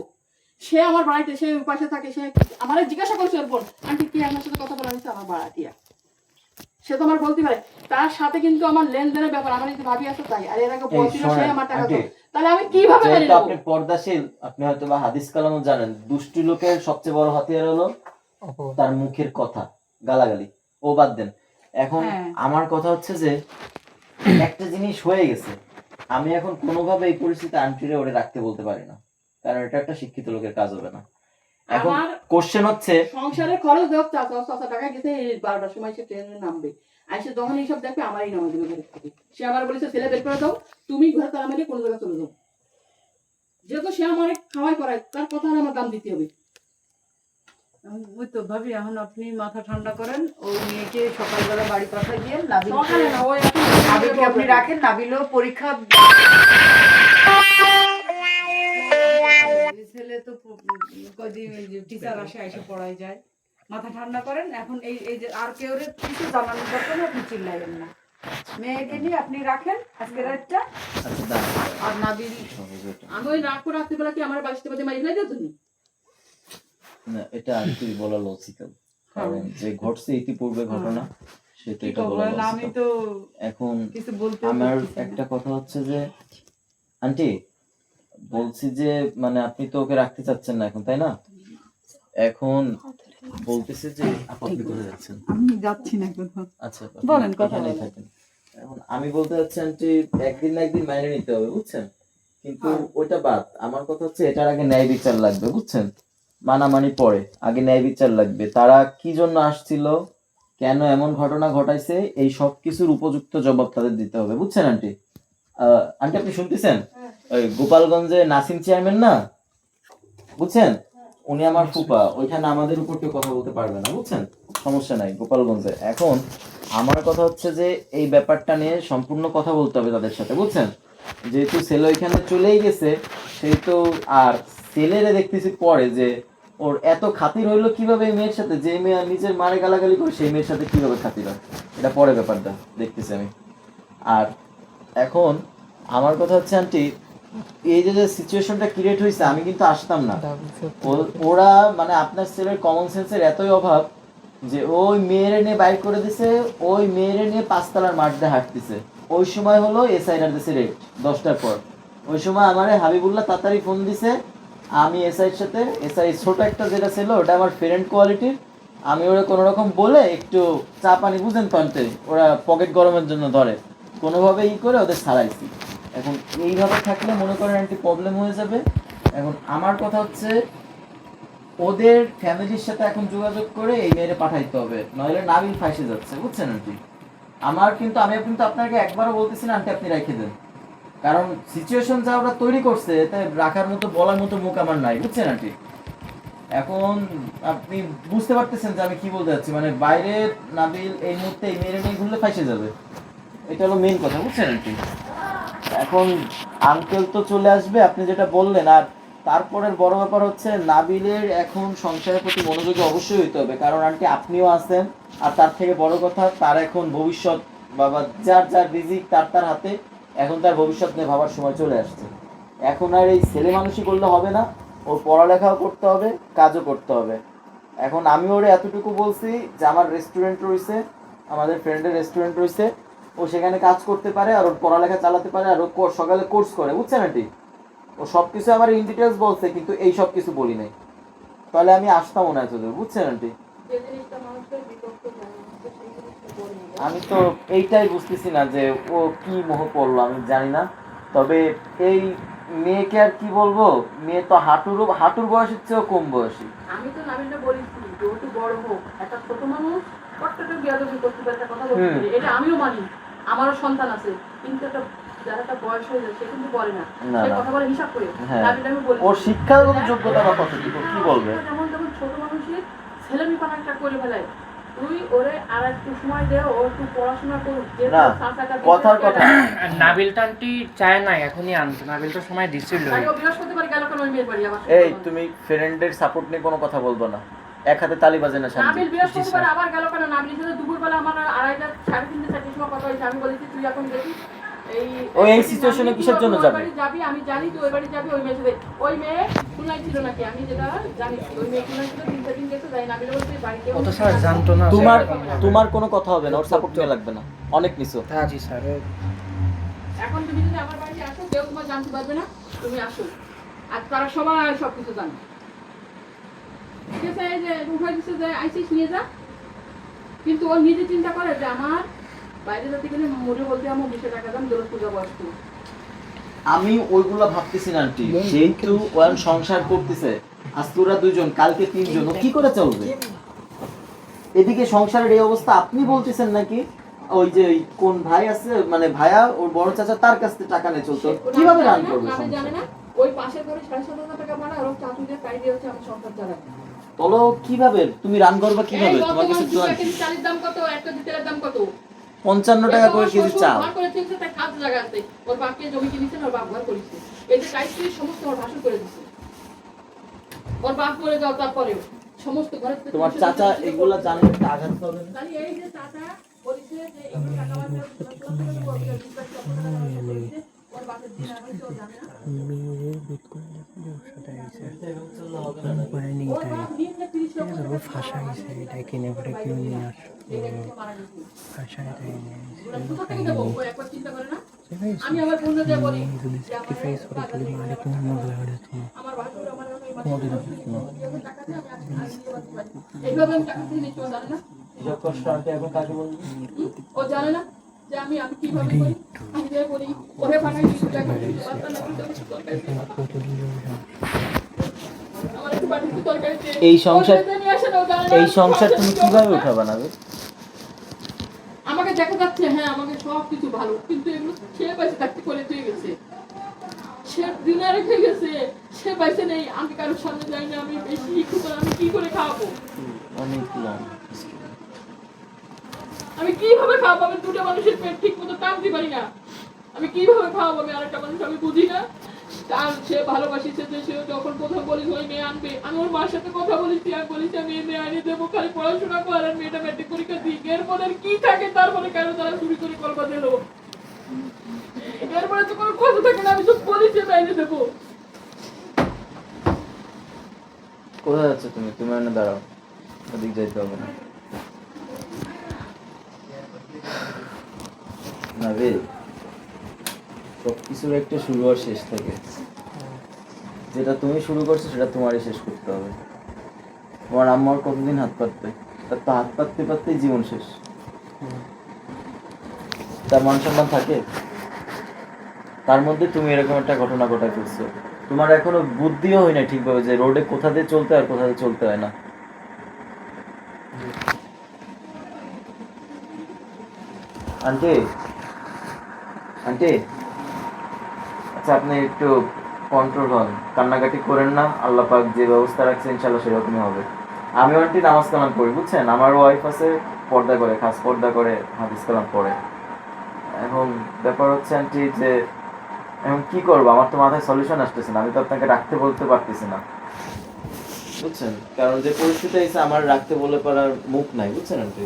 সে আমার বাড়িতে, সে পাশে থাকে, সে আমার জিজ্ঞাসা করছে ওর বোন, আন্টি কি আপনার সাথে কথা বলা হয়েছে? আমার বাড়াটিয়া সে তো আমার বলতে পারে। তার সাথে কিন্তু আমার লেনদেনের ব্যাপার, আমার যদি ভাবি আছে তাই। আর এর আগে বলছিল সে আমার টাকা দাও, তাহলে আমি কিভাবে মেনে যেহেতু নেবো? আপনি পর্দাশীল, আপনি হয়তো বা হাদিস কালামও জানেন, দুষ্টু লোকের সবচেয়ে বড় হাতিয়ার হলো তার মুখের কথা, গালাগালি। ও বাদ দেন। এখন হ্যাঁ। আমার কথা হচ্ছে যে একটা জিনিস হয়ে গেছে, আমি এখন কোনোভাবে এই পরিস্থিতি আন্টিরে ওরে রাখতে বলতে পারি না, কারণ এটা একটা শিক্ষিত লোকের কাজ হবে না। এখন আমার কোশ্চেন হচ্ছে সংসারে খরচ দেওয়া চাচা টাকা গেছে 12টার সময় সে ট্রেনে নামবে, আইসে যখন এইসব দেখবে আমারই নামা দেবে ঘরের থেকে। সে আবার বলেছে ছেলে বের করে দাও, তুমি ঘরে তারা মেরে কোনো জায়গায় চলে যাও। যেহেতু সে আমার খাওয়াই করায়, তার কথা আমার দাম দিতে হবে। ওই তো ভাবি, এখন আপনি মাথা ঠান্ডা করেন, ওই মেয়েকে সকালবেলা বাড়ি পাঠিয়ে দিয়ে নাবিলকে সকালে না, ওই এখন নাবিলকে আপনি রাখেন। নাবিলও পরীক্ষা ছেলে তো কদিন টিচার আসে এসে পড়াই যায়, মাথা ঠান্ডা করেন। এখন এই যে আর কেউ কিছু জানানোর দরকার নেই, আপনি চিল্লাইবেন না। মেয়েকে নিয়ে আপনি রাখেন আজকে রাতটা। আচ্ছা দাঁড়ান, আর নাবিল সহজ এটা। আমি ওই রাগ করে রাত্রিবেলা কি আমার বাড়িতে বাড়িতে মারি ফেলাই দিয়েছো তুমি? না, এটা আন্টি বলা লজিক্যাল, কারণ যে ঘটছে ইতিপূর্বে ঘটনা সেটা কি এটা করবো, বলা আমি লজিক্যাল। তো এখন কিছু বলতে আমার পারতেছি না। একটা কথা হচ্ছে যে আন্টি বলছি যে মানে আপনি তো ওকে রাখতে চাচ্ছেন না এখন, তাই না? এখন বলতেছে যে আপনি কোথায় যাচ্ছেন? আমি যাচ্ছি না কোথাও। আচ্ছা বলেন, কথা এখানেই বলেন। থাকেন। এখন আমি বলতে চাচ্ছি আন্টি একদিন না একদিন মাইনে নিতে হবে, বুঝছেন? কিন্তু ওটা বাদ, আমার কথা হচ্ছে এটার আগে ন্যায় বিচার লাগবে, বুঝছেন? মানামানি পরে, আগে ন্যায় বিচার লাগবে। তারা কি জন্য আসছিল, কেন এমন ঘটনা ঘটাইছে, এই সব কিছুর উপযুক্ত জবাব তাদের দিতে হবে, বুঝছেন আন্টি? আন্টি আপনি শুনতেছেন? ওই গোপালগঞ্জে নাসিম চেয়ারম্যান না, বুঝছেন? উনি আমার ফুপা, ওইখানে আমাদের উপর কেউ কথা বলতে পারবে না, বুঝছেন? সমস্যা নাই গোপালগঞ্জে। এখন আমার কথা হচ্ছে যে এই ব্যাপারটা নিয়ে সম্পূর্ণ কথা বলতে হবে তাদের সাথে, বুঝছেন? যেহেতু ছেলে ওইখানে চলেই গেছে, সেহেতু আর ছেলেরে দেখতেছি পরে যে ওর এত খাতির হইলো কিভাবে এই মেয়ের সাথে, যে মেয়ে নিজের মারে গালাগালি করে সেই মেয়ের সাথে কিভাবে খাতির হয়, এটা পরে ব্যাপারটা দেখতেছি আমি। আর এখন আমার কথা হচ্ছে আন্টি, এই যে সিচুয়েশনটা ক্রিয়েট হয়েছে, আমি কিন্তু আসতাম না। ওরা মানে আপনার ছেলের কমন সেন্সের এতই অভাব যে ওই মেয়েরে নিয়ে বাইর করে দিছে, ওই মেয়েরে নিয়ে 5 তলার মাঠ দিয়ে হাঁটতেছে। ওই সময় হলো এসআইআর দিছে রেট 10টার পর। ওই সময় আমারে হাবিবুল্লাহ তাড়াতাড়ি ফোন দিছে, আমি এসআইয়ের সাথে, এসআই ছোট একটা যেটা ছিল ওটা আমার ফ্রেন্ড কোয়ালিটির, আমি ওরা কোনো রকম বলে একটু চা পানি বুঝেন পান্টে, ওরা পকেট গরমের জন্য ধরে, কোনোভাবে করে ওদের ছাড়াইছি। এখন এইভাবে থাকলে মনে করেন একটি প্রবলেম হয়ে যাবে। এখন আমার কথা হচ্ছে ওদের ফ্যামিলির সাথে এখন যোগাযোগ করে এই মেয়েরে পাঠাইতে হবে, নইলে নাবিল ফাঁসে যাচ্ছে, বুঝছেন আন্টি? আমি কিন্তু আপনাকে একবারও বলতেছি না আন্টি আপনি রেখে দেন, কারণ সিচুয়েশন যা ওরা তৈরি করছে তাই রাখার মতো বলার মতো মুখ আমার নাই, বুঝছেন আন্টি? এখন আপনি বুঝতে পারতেছেন যে আমি কি বলতে চাচ্ছি, মানে বাইরে নাবিল এই মুহূর্তে এই মেয়েরে নিয়ে ঘুরলে ফাঁসে যাবে, এটা হলো মেইন কথা, বুঝছেন আন্টি? এখন আঙ্কেল তো চলে আসবে আপনি যেটা বললেন, আর তারপরের বড় ব্যাপার হচ্ছে নাবিলের এখন সংসারের প্রতি মনোযোগী অবশ্যই হইতে হবে, কারণ আন্টি আপনিও আছেন, আর তার থেকে বড় কথা তার এখন ভবিষ্যৎ, বাবা যার যার রিজিক তার হাতে, এখন তার ভবিষ্যৎ নিয়ে ভাবার সময় চলে আসছে। এখন আর এই ছেলে মানুষই করলে হবে না, ওর পড়ালেখাও করতে হবে, কাজও করতে হবে। এখন আমি ওরে এতটুকু বলছি যে আমার রেস্টুরেন্ট রয়েছে, আমাদের ফ্রেন্ডের রেস্টুরেন্ট রয়েছে, ও সেখানে কাজ করতে পারে আর ওর পড়ালেখা চালাতে পারে, আর ও সকালে কোর্স করে, বুঝছেন আন্টি? ও সব কিছু আমার ইন ডিটেলস বলছে, কিন্তু এই সব কিছু বলি নাই, তাহলে আমি আসতাম মনে হয় তোদের, বুঝছেন আন্টি? যে জিনিসটা মানুষের বিপক্ষ যায় না, সেই জিনিসটা বলি না। আমি তো এইটাই বুঝতেছি না যে ও কি মোহ পড়লো, আমি জানি না। তবে এই মেয়েকে আর কি বলবো, মেয়ে তো হাঁটুর বয়সের চেয়েও কম বয়সী। আমি তো নাবিলটা বলেছি যে ও একটু বড় হোক, একটা ছোট মানুষ কতটা বিয়াদবি করতে পারে, একটা কথা বলতে পারে, এটা আমিও মানি, আমারও সন্তান আছে, কিন্তু একটা যার একটা বয়স হয়ে যায় সে কিন্তু বলে না, না, সে না। কথা বলে হিসাব করে। হ্যাঁ। নাবিলটা আমি বলি ওর শিক্ষাগত যোগ্যতা বা কতটুকু কি বলবে? যেমন যেমন ছোট মানুষের ছেলেমিপানা একটা করে ফেলায়, তুই ওরে আর একটু সময় দে, ও একটু পড়াশোনা করুক, যে না, চাচাটা কথার কথা। নাবিল টান্টি চায় না এখনই আনতে, নাবিল তো সময় দিছিল। ও বৃহস্পতিবার গেল কেন ওই মেয়ের বাড়ি আবার? এই তুমি ফ্রেন্ডের সাপোর্ট নিয়ে কোনো কথা বলবো না, এক হাতে তালি বাজে না শান্তি। নাবিল বৃহস্পতিবার আবার গেল কেন? নাবিল সাথে দুপুরবেলা আমার 2:30 3:30 4টার সময় কথা হয়েছে, আমি বলেছি তুই এখন দেখি এই সিচুয়েশনে কিসের জন্য যাবে? যাবি, আমি জানি তুই ওই বাড়ি যাবি, ওই মেয়ের সাথে। ওই মেয়ে খুলনায় ছিল নাকি, আমি যেটা জানি ওই মেয়ে খুলনায় ছিল, 3 দিন গেছে, যাই নাবিল বলছে বাড়ি কেউ ও তো স্যার জানতো না। তোমার কোনো কথা হবে না, ওর সাপোর্ট নিয়ে লাগবে না, অনেক নিছো। হ্যাঁ জি স্যার। এখন তুমি যদি আমার বাড়ি আসো, কেউ তোমার জানতে পারবে না, তুমি আসো, আর তারা সবাই সবকিছু জানে। ঠিক আছে, এই যে উঠাই দিচ্ছে যে আইসিস নিয়ে যা, কিন্তু ও নিজে চিন্তা করে যে আমার বাইরে যেতে গেলে মোটে বলতে আমার 20 টাকা দাম দৌলত পূজা বসতো। আমি ওইগুলা ভাবতেছি না আন্টি, যেহেতু ওয়ান সংসার করতেছে, আজকে ওরা 2 জন, কালকে 3 জন, ও কি করে চলবে? এদিকে সংসারের এই অবস্থা, আপনি বলতেছেন নাকি ওই যে কোন ভাই আছে, মানে ভাইয়া ওর বড় চাচা তার কাছ থেকে টাকা নিয়ে চলতো, কিভাবে রান করবে আমি জানি না, ওই পাশের ঘরে 7,500 টাকা ভাড়া, ওর চাচুদের পাই দিয়ে হচ্ছে আমার সংসার চালায়। বলো কিভাবে তুমি রান করবে, কিভাবে? তোমার কাছে তো চালের দাম কত, একটা তেলের দাম কত? 55 টাকা করে কেজি চাল। ঘর করে তিনছে, তাই খাদ্য জায়গা আছে, ওর বাপকে জমি কিনেছেন, ওর বাপ ঘর করেছে, এই যে টাইপ সমস্ত ওর ভাষণ করে দিচ্ছে। ওর বাপ করে যাও তারপরেও সমস্ত ঘরের থেকে তোমার পয়সা চাচা দিতে এগুলা দিতে জানলে একটা আঘাত পাবে না? তাহলে এই যে চাচা বলেছে যে এগুলো টাকা পয়সা ওর বাপের দিন আর হয়েছে ও জানে না মেয়ে বুধ করে ওর সাথে আইছে পায়নি ওর তাই বাপ নিয়ে 30 লক্ষ টাকা ওর ফাঁসা হয়েছে এটা কিনে ফেটে কেউ নিয়ে আসো মারা গেছে ফাঁসায় তাই নিয়ে কোথা থেকে দেবো ও একবার চিন্তা করে না আমি আমার বন্ধুদের বলি যদি স্যাক্রিফাইস করে তাহলে মালিক মোহাম্মদ লাগাড়ে তুমি আমার ভাই করে আমার কোনোদিন টাকা দিয়ে আমি আজকে দিতে পারি এইভাবে আমি টাকা দিয়ে নিচ্ছি ও জানে না এসব কষ্ট আন্টি এখন কাকে বলবো? ও জানে না যে আমি কিভাবে করি আমি যে বলি ওরে ফাঁকাই দিচ্ছি টাকা বাচ্চা না আমার একটু বাড়িতে তরকারি দিয়ে এই সংসার নিয়ে আসে না ও জানে না এই সংসার তুমি কিভাবে উঠাবা না? আমাকে দেখা যাচ্ছে হ্যাঁ আমাকে সব কিছু ভালো কিন্তু এগুলো সে পয়সা থাকতে করে দিয়ে গেছে সে দিনে রেখে গেছে সে পয়সা নেই আমি কারোর সামনে যাই না আমি বেশি শিক্ষিত না, আমি কি করে খাওয়াবো অনেক লং আমি কিভাবে খাওয়াবো আমি দুটো মানুষের পেট ঠিক মতো টানতে পারি না আমি কিভাবে খাওয়াবো আমি আরেকটা মানুষ আমি বুঝি না তার সে ভালোবাসিছে যে সে যখন প্রথম বলিস ওই মেয়ে আনবে আমি ওর মার সাথে কথা বলেছি আর বলেছি আমি এই মেয়ে আনিয়ে দেবো খালি পড়াশোনা কর আর মেয়েটা ম্যাট্রিক পরীক্ষা দিই এরপরে আর কি থাকে তারপরে কেন তারা চুরি করে কলকা দিল এরপরে তো কোনো কথা থাকে না আমি সব বলেছি আমি এনে দেবো কোথায় যাচ্ছ তুমি? তুমি এনে দাঁড়াও, ওদিক যাইতে হবে না। না রে, সবকিছুর একটা শুরু আর শেষ থাকে। যেটা তুমি শুরু করছো সেটা তোমারই শেষ করতে হবে। তোমার আম্মার কতদিন হাত পাততে, তার তো হাত পাততে পাততেই জীবন শেষ। তার মান সম্মান থাকে? তার মধ্যে তুমি এরকম একটা ঘটনা ঘটায় ফেলছো। তোমার এখনো বুদ্ধিও হয় না ঠিকভাবে যে রোডে কোথা দিয়ে চলতে হয় আর কোথা দিয়ে চলতে হয় না। আন্টি আন্টি আচ্ছা, আপনি একটু কন্ট্রোল হন, কান্নাকাটি করেন না। আল্লাহ পাক যে ব্যবস্থা রাখছে ইনশাল্লাহ সেরকমই হবে। আমি আন্টি নামাজ কালাম পড়ি, বুঝছেন? আমার ওয়াইফ আছে পর্দা করে, খাস পর্দা করে, হাদিস কালাম পড়ে। এখন ব্যাপার হচ্ছে আন্টি যে এখন কি করবো, আমার তো মাথায় সলিউশন আসতেছে না। আমি তো আপনাকে রাখতে বলতে পারতেছি না, বুঝছেন? কারণ যে পরিস্থিতি হয়েছে আমার রাখতে বলে পারার মুখ নাই, বুঝছেন আন্টি?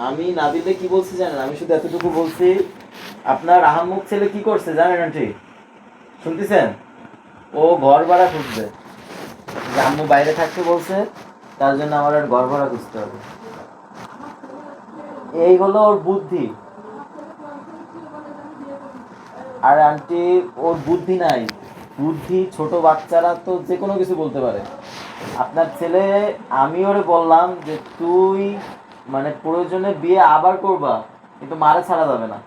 আমি না দিলে কি বলছি জানেন? আমি শুধু এতটুকু বলছি, আপনার আহাম্মক ছেলে কি করছে জানেন আন্টি? শুনতেছেন? ও ঘর ভাড়া খুঁজছে, যে আম্মু বাইরে থাকতে বলছে, তার জন্য আমার আর ঘর ভাড়া খুঁজতে হবে। এই হলো ওর বুদ্ধি। আর আন্টি, ওর বুদ্ধি নাই। বুদ্ধি ছোট বাচ্চারা তো যে কোনো কিছু বলতে পারে। আপনার ছেলে, আমি ওরে বললাম যে তুই মানে প্রয়োজনে বিয়ে আবার করবা, কিন্তু মারে ছাড়া যাবে না।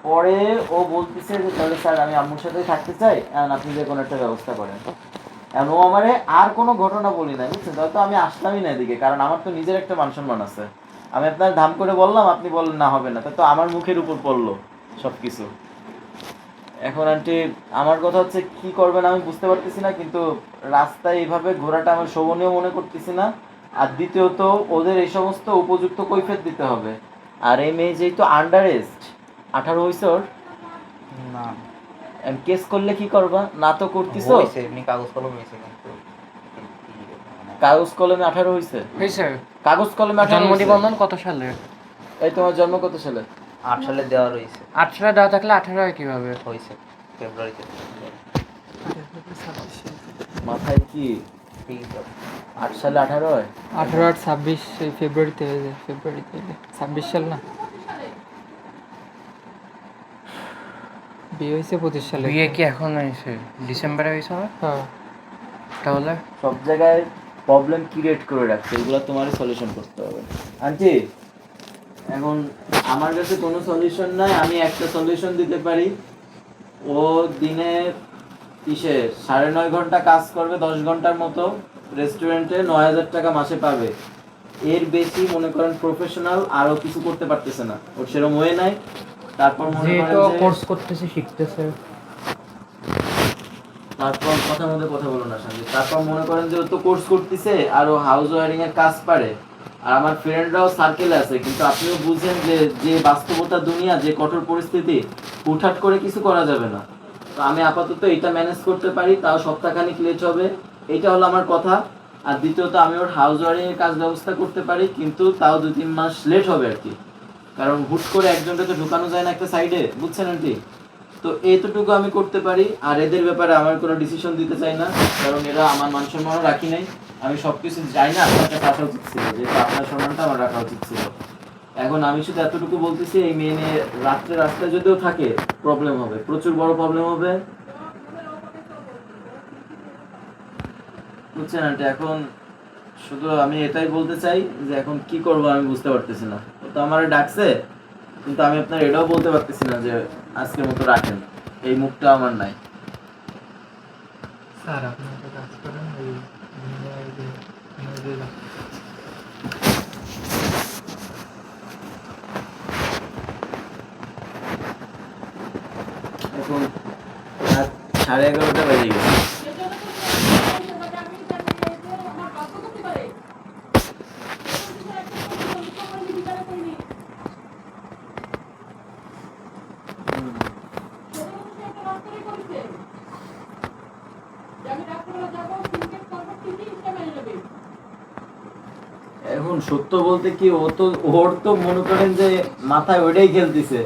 পরে ও বলতেছে যে তাহলে স্যার আমি আম্মুর সাথে থাকতে চাই, আপনি যে কোনো একটা ব্যবস্থা করেন। এখন ও আমারে আর কোনো ঘটনা বলি না, বুঝছেন? তাহলে তো আমি আসলামই না এদিকে, কারণ আমার তো নিজের একটা মান সম্মান আছে। আমি আপনার ধাম করে বললাম, আপনি বললেন না হবে না, তা তো আমার মুখের উপর পড়লো সবকিছু। এখন আন্টি আমার কথা হচ্ছে কি করবেন আমি বুঝতে পারতেছি না, কিন্তু রাস্তায় এইভাবে ঘোরাটা আমার শোভনীয় মনে করতেছি না। আর দ্বিতীয়ত ওদের এই সমস্ত উপযুক্ত কৈফিয়ত দিতে হবে। আর এই মেয়ে যেহেতু আন্ডার এজ, 18 হয়েছে ওর, না কেস করলে কি করবা? না তো করতেছো, হইছে এমনি কাগজ কলম হইছে, কিন্তু কাগজ কলমে 18 হয়েছে, হয়েছে কাগজ কলমে 18 জন্ম হইছে। নিবন্ধন কত সালে? এই তোমার জন্ম কত সালে? 8 সালে দেওয়া রয়েছে, 18 দেওয়া থাকলে 18 হয় কিভাবে? হয়েছে ফেব্রুয়ারিতে। মাথায় কি ঠিক আছে, 8 সালে 18 হয়? 18 আর 26 এই ফেব্রুয়ারিতে হয়ে যায়, ফেব্রুয়ারিতে 26 সাল না? বিয়ে হয়েছে 25 সালে। বিয়ে কি এখন হয়েছে? ডিসেম্বরে হয়েছে না? হ্যাঁ। তাহলে সব জায়গায় প্রবলেম ক্রিয়েট করে রাখছে, এগুলো তোমারই সলিউশন করতে হবে আন্টি। এখন আমার কাছে কোনো সলিউশন নাই, আমি একটা সলিউশন দিতে পারি। ও দিনে 9.5 ঘন্টা কাজ করবে, 10 ঘন্টার মতো রেস্টুরেন্টে, 9,000 টাকা মাসে পাবে। এর বেশি মনে করেন প্রফেশনাল আরো কিছু করতে পারতেছে না, ওর সেরকম হয়ে নাই। তারপর মনে যেহেতু করেন কোর্স করতেছে, শিখতেছে, তারপর কথার মধ্যে কথা বলো না শান্তি। তারপর মনে করেন যে ও তো কোর্স করতেছে আর ও হাউস ওয়ারিং এর কাজ পারে, আর আমার ফ্রেন্ডরাও সার্কেলে আছে। কিন্তু আপনিও বুঝেন যে যে বাস্তবতা দুনিয়া, যে কঠোর পরিস্থিতি, হুটহাট করে কিছু করা যাবে না। তো আমি আপাতত এটা ম্যানেজ করতে পারি, তাও সপ্তাহখানিক লেট হবে, এটা হলো আমার কথা। আর দ্বিতীয়ত আমি ওর হাউস ওয়ারিং এর কাজ ব্যবস্থা করতে পারি, কিন্তু তাও 2-3 মাস লেট হবে আর কি, কারণ হুট করে একজনকে তো ঢুকানো যায় না একটা সাইডে, বুঝছেন আন্টি? তো এতটুকু আমি করতে পারি। আর এদের ব্যাপারে আমার কোনো ডিসিশন দিতে চাই না, কারণ এরা আমার মান সম্মানও রাখি নাই। আমি সবকিছু যাই না, আপনার কাছে আসা উচিত ছিল, যেহেতু আপনার সম্মানটা আমার রাখা উচিত ছিল। এখন আমি শুধু এতটুকু বলতেছি, এই মেয়ে নিয়ে রাত্রে রাস্তায় যদিও থাকে প্রবলেম হবে, প্রচুর বড় প্রবলেম হবে, বুঝছেন আন্টি? এখন শুধু আমি এটাই বলতে চাই যে এখন কি করব আমি বুঝতে পারতেছি না। ও তো আমার ডাকছে, কিন্তু আমি আপনার এটাও বলতে পারতেছি না যে আজকের মতো রাখেন, এই মুখটা আমার নাই। স্যার আপনি একটা কাজ করেন, ওই এখন রাত 11:30 বেজে গেছে। আমার বাধ্য করতে পারে এখন সত্য বলতে কি, ওর তো মনে করেন যে মাথায় ওইটাই খেলতেছে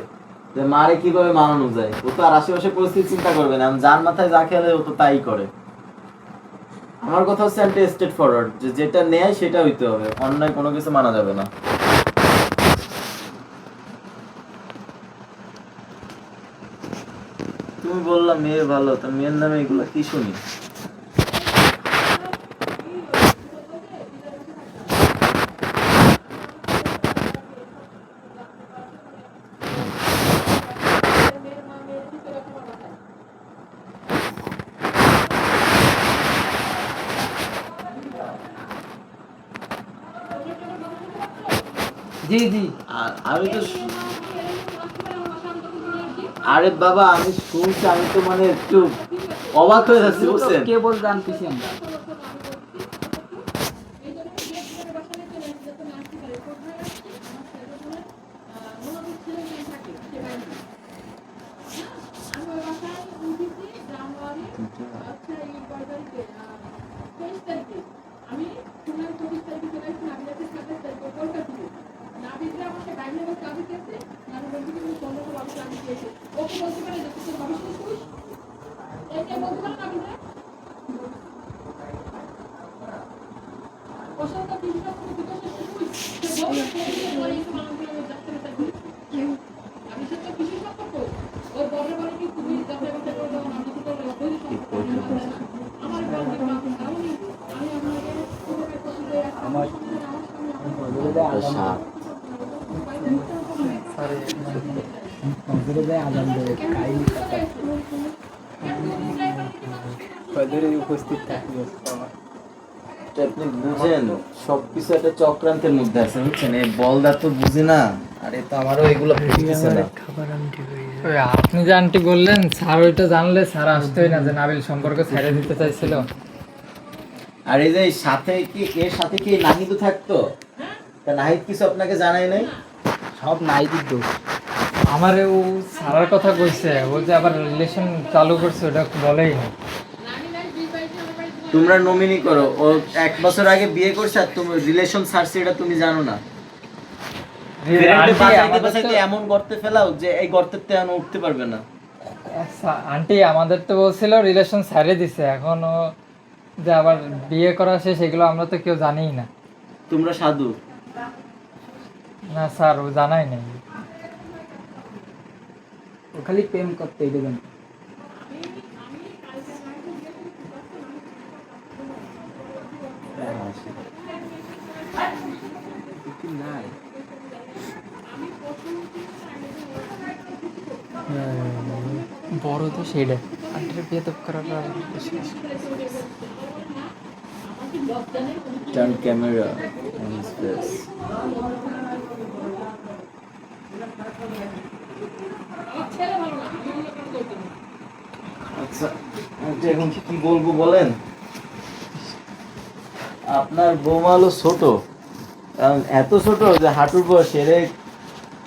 যে মারে কিভাবে মানানো যায়। ও তো আর আশেপাশে পরিস্থিতি চিন্তা করবে না, যার মাথায় যা খেলে ও তো তাই করে। আমার কথা হচ্ছে অ্যান্টি স্ট্রেট ফরওয়ার্ড, যে যেটা নেয় সেটা হইতে হবে, অন্যায় কোনো কিছু মানা যাবে না। তুমি বললাম মেয়ে ভালো, তা মেয়ের নামে এগুলো কি শুনি? জি জি। আর আমি তো আরে বাবা আমি শুনছি, আমি তো মানে একটু অবাক হয়ে যাচ্ছি, বুঝছেন? কেবল জানতেছি আমরা। আমি 25 তারিখে চলে আসছি, নাবিলাসের 27 তারিখে কলকাতা থেকে। নাবিলরা আমাকে বাইরে বসে কাজে গেছে, আমি বলছি কিন্তু চন্দ্রকে বাবুকে আমি দিয়েছি। ওকে বলতে পারে যে তোর ভবিষ্যৎ খুশ, এটা বলতে পারে নাবিলরা। ওর সাথে তো কিছু সম্পর্ক বিকাশের খুশ, সে বলতে পরে একটু মানুষগুলো আমি যাচ্ছে না তাই আমি সাথে কিছু সম্পর্ক ওর বড়ের বাড়ি কি তুমি যাতে যাতে করে দেবো না, আমি কি করবো ওই সম্পর্ক আমার বাড়ির মানুষ কারণই আমি আপনাকে স্যার উপস্থিত থাকবে। আপনি বুঝেন সবকিছু একটা চক্রান্তের মধ্যে আছে, বুঝছেন? এই বলদা তো বুঝে না, আর এ তো আমারও এগুলো বুঝতেছে না। ওই আপনি যে আন্টি বললেন, স্যার ওইটা জানলে স্যার আসতোই না যে নাবিল সম্পর্ক ছেড়ে দিতে চাইছিল। আর এই যে সাথে কি এর সাথে কি নাহিদও থাকতো, তা নাহিদ কিছু আপনাকে জানাই নাই? সব নাই কিন্তু আমারে ও স্যারের কথা কইছে, ও যে আবার রিলেশন চালু করছে ওটা বলেই না। তোমরা নমিনি করো, ও 1 বছর আগে বিয়ে করছে আর তুমি রিলেশন ছাড়ছে, এটা তুমি জানো না? এমন গর্তে ফেলাও যে এই গর্তের থেকে আর উঠতে পারবে না। আন্টি আমাদের তো বলছিল রিলেশন ছেড়ে দিছে, এখন ও যে আবার বিয়ে করা শেষ এগুলো আমরা তো কেউ জানিই না। তোমরা সাধু না স্যার, ও জানাই নাই, ও খালি প্রেম করতে দেবেন। বড় তো সেইটা আন্টির বিয়ে তো করাটা turn camera on his face. আচ্ছা এখন কি বলবো বলেন? আপনার বৌমা হলো ছোট, এত ছোট যে হাঁটুর বয়স, এরে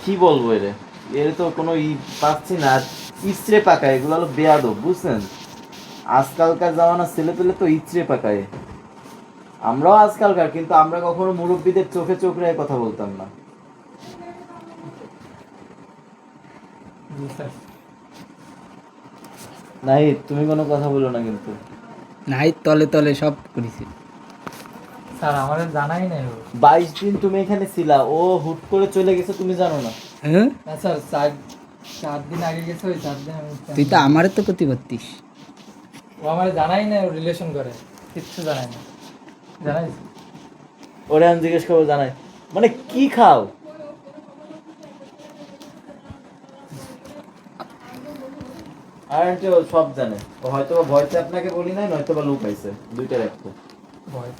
কি বলবো, এর তো কোনো পাচ্ছি না। ইচড়ে পাকায়, এগুলো হলো বেয়াদব, বুঝছেন? আজকালকার জামানার ছেলে পেলে তো ইচড়ে পাকায়। আমরাও আজকালকার, কিন্তু আমরা কখনো মুরব্বীদের চোখে চোখ রেখে কথা বলতাম না। জি স্যার। নাই, তুমি কোনো কথা বলো না কিন্তু। নাই, তলে তলে সব করেছি। স্যার আমাদের জানাই নাই ও। 22 দিন তুমি এখানে ছিলা, ও হুট করে চলে গেছে, তুমি জানো না? হ্যাঁ, না স্যার, 4 দিন আগে গেছে, ওই 4 দিন আমি তুই তো আমারে তো ক্ষতি করতিস। ও আমার জানাই না, ও রিলেশন করে, কিচ্ছু জানাই না। জানাইস? ওরে আমি জিজ্ঞেস করবো, জানাই মানে কি খাও? আর আন্টি ও সব জানে, ও হয়তো বা ভয়তে আপনাকে বলি নাই, নয়তো বা লুকাইছে, দুইটার একটা। ভয়।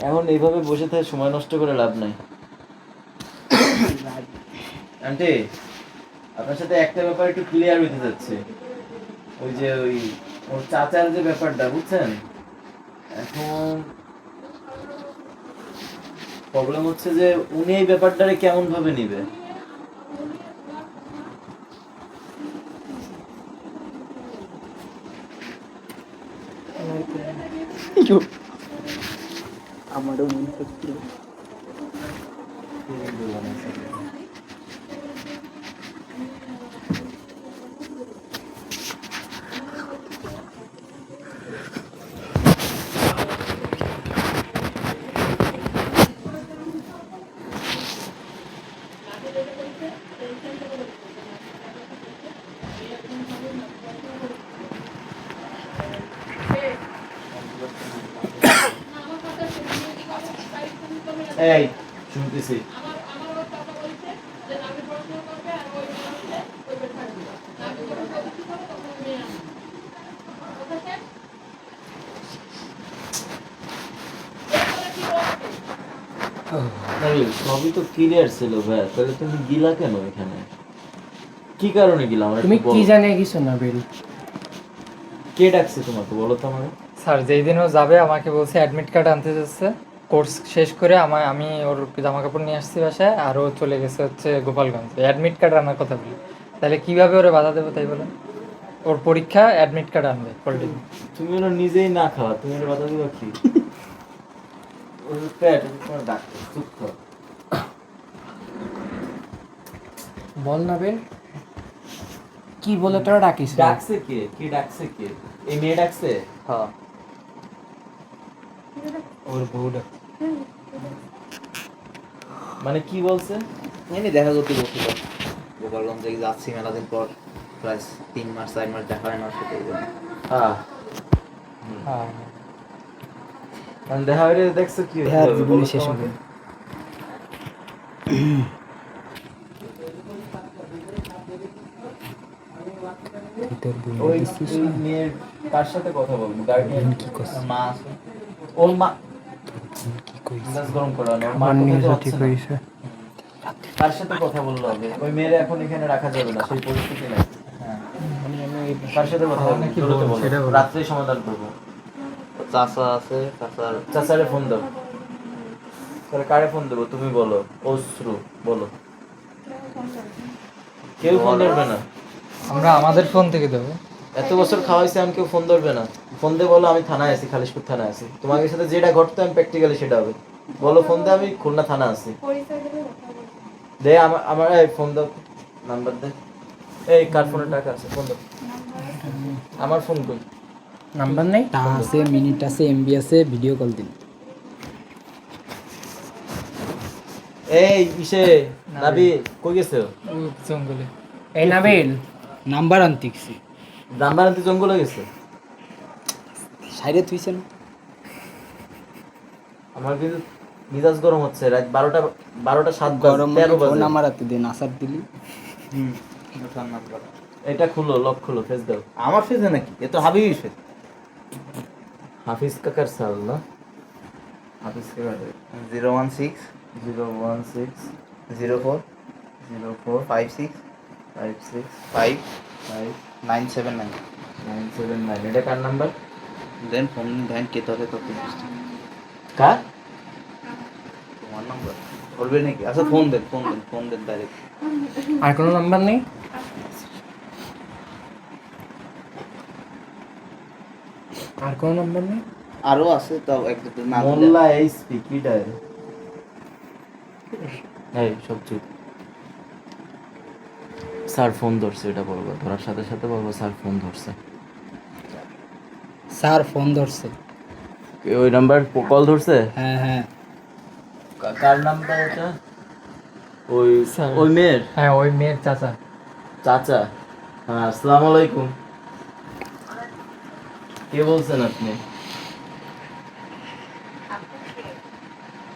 এখন এইভাবে বসে থেকে সময় নষ্ট করে লাভ নাই। আন্টি, আপনার সাথে একটা ব্যাপার একটু ক্লিয়ার হইতে যাচ্ছে। ওই যে ওই ওর চাচার যে ব্যাপারটা, বুঝছেন? এখন প্রবলেম হচ্ছে যে উনি এই ব্যাপারটারে কেমন ভাবে নিবে। আমারও মনে হচ্ছিল। এই শুনতেছি। সবই তো ক্লিয়ার ছিল ভাই, তাহলে তুমি গিলা কেন এখানে? কি কারণে গিলা? আমার তুমি একটু কি বলো। জানে গেছো নাবিল? কে ডাকছে তোমাকে, বলো তো আমাকে। স্যার যেই দিন ও যাবে আমাকে বলছে অ্যাডমিট কার্ড আনতে যাচ্ছে, কোর্স শেষ করে আমি ওর জামা কাপড় নিয়ে আসছি বাসায়, আর ও চলে গেছে হচ্ছে গোপালগঞ্জ, অ্যাডমিট কার্ড আনার কথা বলি। তাহলে কিভাবে ওরে বাধা দেবো তাই বলেন? ওর পরীক্ষা, অ্যাডমিট কার্ড আনবে পলিটেকনিক। তুমি ওরা নিজেই না খাওয়া, তুমি ওরা বাধা দিবা কি? ওর পেট, ওর তোমার ডাক্তার, চুপ কর। বল নাবিল, কি বলে তোরা ডাকিস? ডাকছে কে? কি ডাকছে কে? এই মেয়ে ডাকছে? হ্যাঁ, ওর বউটা। মানে কি বলছে? এমনি দেখা করতে বলছিল গোপালগঞ্জে, যাচ্ছি মেলা দিন পর, প্রায় 3 মাস 4 মাস দেখা হয় না ওর সাথে। হ্যাঁ, হ্যাঁ, মানে দেখা হইলে দেখছো কি হইছে? হ্যাঁ, বলো জীবনে তো শেষ আমাকে। হবে। তোর বোন ওই দিছিস ওই না? মেয়ের কার সাথে কথা বলবো? গার্ডিয়ান কি করছে? মা আছে। ওর মা কি কইছিস? মেজাজ গরম করানো, ওর মা আমার নিয়ে কোথায় জাতি যাচ্ছে না। কইছে। কার সাথে কথা বললো হবে? ওই মেয়ের এখন এখানে রাখা যাবে না, সেই পরিস্থিতি নাই। হ্যাঁ, কার সাথে কথা বলবো? নাকি জোরে তো বল, বলো। সেটা বলো। রাত্রেই সমাধান করবো। চাচা আছে, চাচার চাচারে ফোন দাও। তাহলে কারে ফোন দেবো তুমি বলো? অশ্রু বলো। কেউ ফোন ধরবে না। আমরা আমাদের ফোন থেকে দেবো। এত বছর খাওয়াইছে, আমি কেউ ফোন ধরবে না। ফোন দিয়ে বলো আমি থানায় আছি, খালিশপুর থানায় আছি। তোমাদের সাথে যেটা ঘটতো আমি প্র্যাকটিক্যালি সেটা হবে। বলো ফোন দিয়ে আমি খুলনা থানা আছি। পরিচয় দিলে কথা বলবো। দে আমার আমার এই ফোন দাও, নাম্বার দে। এই কার ফোনে টাকা আছে? ফোন দাও। আমার ফোন কই? নাম্বার নেই? টা আছে, মিনিট আছে, এমবি আছে, ভিডিও কল দিন। এই ইসে নাবি কই গেছে? ও জঙ্গলে। এই নাবিল, নাম্বার আনতিছি। নাম্বার আনতে জঙ্গলে গেছে। সাইরে থুইছে না? আমার কিন্তু মিজাজ গরম হচ্ছে। রাত 12টা 7 গরম 13 ফোন বাজে। আমার হাতে দে, নাসার দিলি। Phone number. এটা খুলো, লক খুলো, ফেস দাও। আমার ফেসে নাকি? এ তো হাবিবির ফেস। হাফিজ কাকার সাল না? হাফিজ কে বাদে 016 016 04 04 56 56 5 5 979। 979। এটা কার নাম্বার? দেন ফোন দেন কে তোকে কত কার? তোমার নাম্বার। বলবে নাকি? আচ্ছা ফোন দেন ডাইরেক্ট। আর কোনো নাম্বার নেই? আর কোনো নাম্বার নেই? আরো আছে তাও এক দুটো না দিলে- মোল্লা এইচপি কি ডায় এই সব চুপ। স্যার ফোন ধরছে, এটা বলবো, ধরার সাথে সাথে বলবো স্যার ফোন ধরছে। স্যার ফোন ধরছে। ওই নাম্বার কল ধরছে? হ্যাঁ হ্যাঁ। কার নাম্বার এটা? ওই স্যার। ওই মেয়ের হ্যাঁ ওই মেয়ের চাচা। চাচা। হ্যাঁ, আসসালামু আলাইকুম। কে বলছেন আপনি?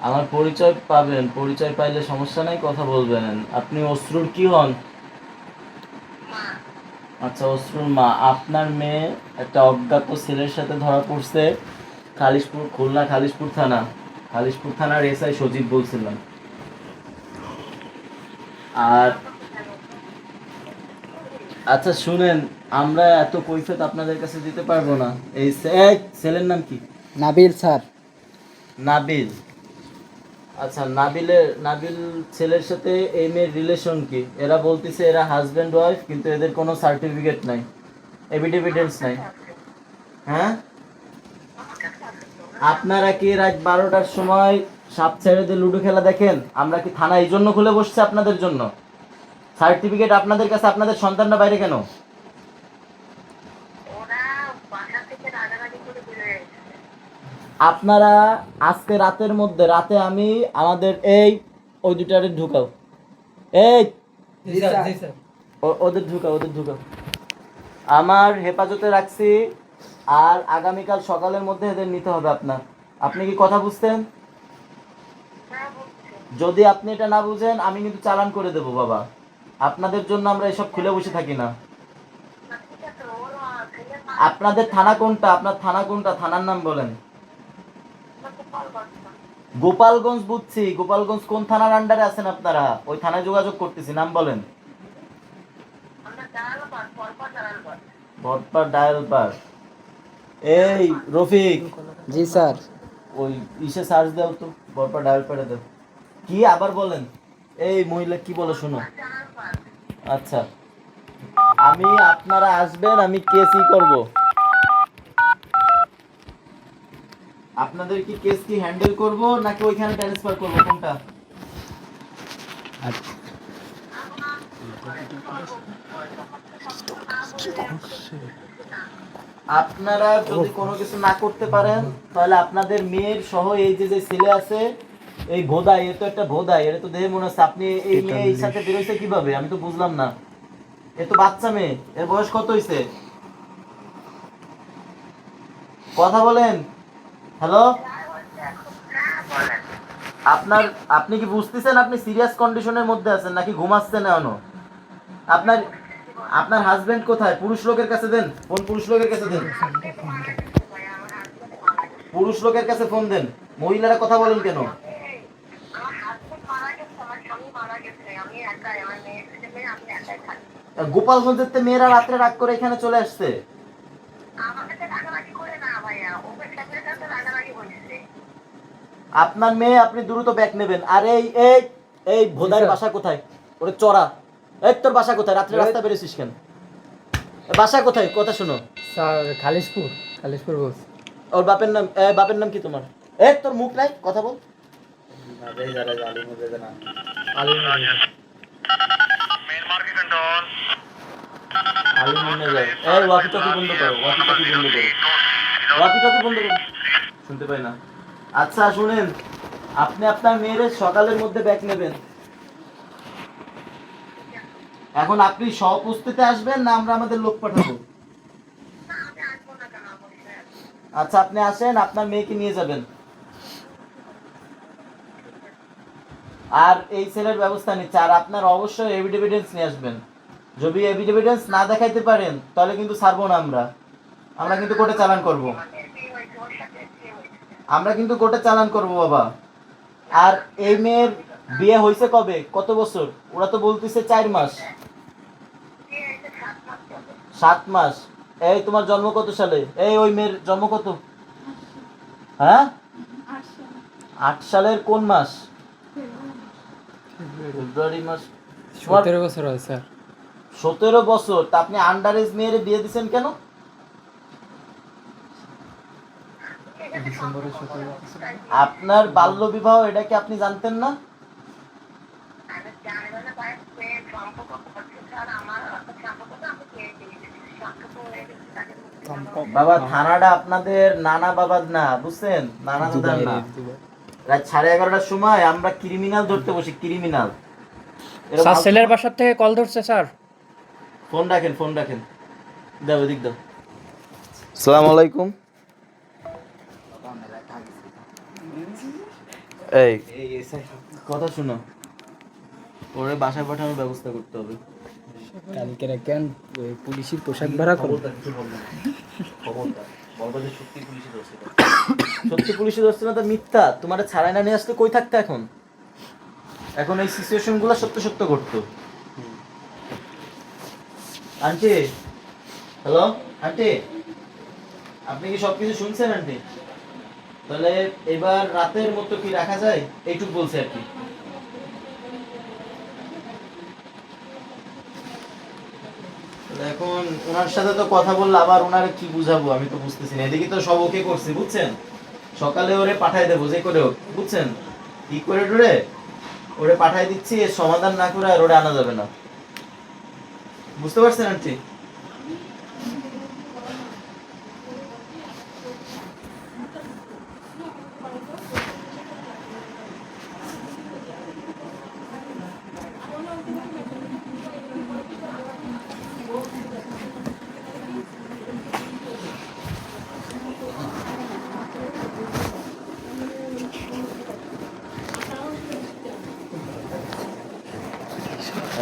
আমার পরিচয় পাবেন, পরিচয় পাইলে সমস্যা নাই, কথা বলবেন। আপনি অশ্রুর কি হন? আচ্ছা, অশ্রুর মা। আপনার মেয়ে একটা অজ্ঞাত ছেলের সাথে ধরা পড়ছে খালিশপুর, খুলনা খালিশপুর থানার এসআই সজীব বলছিলাম। আর আচ্ছা শুনেন, আমরা এত কৈফিয়ত আপনাদের কাছে দিতে পারবো না। এই ছেলের নাম কি? নাবিল স্যার। নাবিল। আচ্ছা, নাবিল ছেলের সাথে এই মেয়ের রিলেশন কি? এরা বলতেছে এরা হাজবেন্ড ওয়াইফ, কিন্তু এদের কোনো সার্টিফিকেট নাই, এভিডেভিডেন্স নাই। হ্যাঁ, আপনারা কি রাত 12টার সময় সাপ ছেড়ে দিয়ে লুডো খেলা দেখেন? আমরা কি থানা এই জন্য খুলে বসছে আপনাদের জন্য? সার্টিফিকেট আপনাদের কাছে, আপনাদের সন্তানরা বাইরে কেন? আপনারা আজকে রাতের মধ্যে, রাতে আমি আমাদের ওই দুটারে ঢুকাও, জি স্যার জি স্যার। ওদের ঢুকাও। আমার হেফাজতে রাখছি, আর আগামীকাল সকালের মধ্যে এদের নিতে হবে আপনার। আপনি কি কথা বুঝতেন? যদি আপনি এটা না বুঝেন, আমি কিন্তু চালান করে দেবো বাবা। আপনাদের জন্য আমরা এসব খুলে বসে থাকি না। আপনাদের থানা কোনটা? আপনার থানা কোনটা? থানার নাম বলেন। গোপালগঞ্জ। বুঝছি, গোপালগঞ্জ কোন থানার আন্ডারে আছেন আপনারা? ওই থানায় যোগাযোগ করতেছি, নাম বলেন। ভটপাড় ডায়ালপাড়। এই রফিক, জি স্যার। ওই ইসে সার্চ দাও তো, ভটপাড় ডায়ালপাড়ে দাও। কি আবার বলেন? এই মহিলা কি বলে শোনো। আচ্ছা, আপনারা আসবেন, আমি কেসই করব। আপনাদের কি কেস কি হ্যান্ডেল করব নাকি ওইখানে ট্রান্সফার করব, কোনটা? আচ্ছা। আপনারা যদি কোনো কিছু না করতে পারেন, তাহলে আপনাদের মেয়ের সহ এই যে ছেলে আছে, এই ভোদাই, এ তো একটা ভোদাই, এর তো দেখে মনে হচ্ছে আপনি এই মেয়ের সাথে বেরোইছে কিভাবে, আমি তো বুঝলাম না। এ তো বাচ্চা মেয়ে, এর বয়স কত হয়েছে? কথা বলেন। হ্যালো, আপনি কি বুঝতেছেন আপনি সিরিয়াস কন্ডিশনের মধ্যে আছেন নাকি ঘুমাচ্ছেন এখনো? আপনার হাজবেন্ড কোথায়? পুরুষ লোকের কাছে দেন ফোন, পুরুষ লোকের কাছে দেন, পুরুষ লোকের কাছে ফোন দেন। মহিলারা কথা বলেন কেন? গোপালগঞ্জের তে মেয়েরা রাত্রে রাগ করে এখানে চলে আসছে। আপনার মেয়ে, আপনি দ্রুত ব্যাক নেবেন। আর এই ভোদার বাসা কোথায়? ওরে চড়া। এই তোর বাসা কোথায়? রাত্রে রাস্তা বেরিয়েছিস কেন? বাসা কোথায়? কথা শোনো। স্যার খালিশপুর বলছি। ওর বাপের নাম কি তোমার? তোর মুখ নাই, কথা বল। শুনতে পাই না। আচ্ছা শুনেন, আপনি আপনার মেয়ের সকালের মধ্যে ব্যাক নেবেন। এখন আপনি স্বউপস্থিতিতে আসবেন না আমরা আমাদের লোক পাঠাবো? আচ্ছা আপনি আসেন, আপনার মেয়েকে নিয়ে যাবেন। আর এই ছেলের ব্যবস্থা নিচ্ছে। আর আপনার অবশ্যই এভিডেভিডেন্স নিয়ে আসবেন। যদি এভিডেভিডেন্স না দেখাইতে পারেন, তাহলে কিন্তু ছাড়বো না আমরা কিন্তু কোর্টে চালান করব। বাবা। আর এই মেয়ের বিয়ে হয়েছে কবে, কত বছর? ওরা তো বলতেছে 4 মাস। 7 মাস। এই তোমার জন্ম কত সালে? ওই মেয়ের জন্ম কত? হ্যাঁ, 8 সালের কোন মাস? ফেব্রুয়ারি মাস 17 বছর হয় স্যার। 17 বছর, তা আপনি আন্ডার এজ মেয়েরে বিয়ে দিচ্ছেন কেন? ডিসেম্বরে 17। আপনার বাল্য বিবাহ এটা কি আপনি জানতেন না? বাবা থানাটা আপনাদের নানা বাবার না, বুঝছেন? নানা দাদার না। রাত 11:30টার সময় আমরা ক্রিমিনাল ধরতে বসি, ক্রিমিনাল। স্যার ছেলের বাসার থেকে কল ধরছে স্যার। ফোন রাখেন, ফোন রাখেন। দাও এদিক দাও। আসসালামু আলাইকুম। এই কথা শুনো, ওরে বাসায় পাঠানোর ব্যবস্থা করতে হবে। কালকে কেন পুলিশের পোশাক ভাড়া করো? সত্যি পুলিশে ধরছে না তো মিথ্যা? তোমার ছাড়াই না নিয়ে আসলে কই থাকতে এখন? এখন এই সিচুয়েশন গুলো সত্য সত্য করতো। আন্টি, হ্যালো আন্টি, আপনি কি সবকিছু শুনছেন আন্টি? তাহলে এবার রাতের মতো কি রাখা যায় এইটুক বলছে আর কি। এখন ওনার সাথে তো কথা বললে আবার ওনারে কি বুঝাবো আমি তো বুঝতেছি না। এদিকে তো সব ওকে করছি, বুঝছেন? সকালে ওরে পাঠাই দেবো যে করে হোক, বুঝছেন? কি করে ডরে ওরে পাঠাই দিচ্ছি, এর সমাধান না করে আর ওরে আনা যাবে না, বুঝতে পারছেন আন্টি?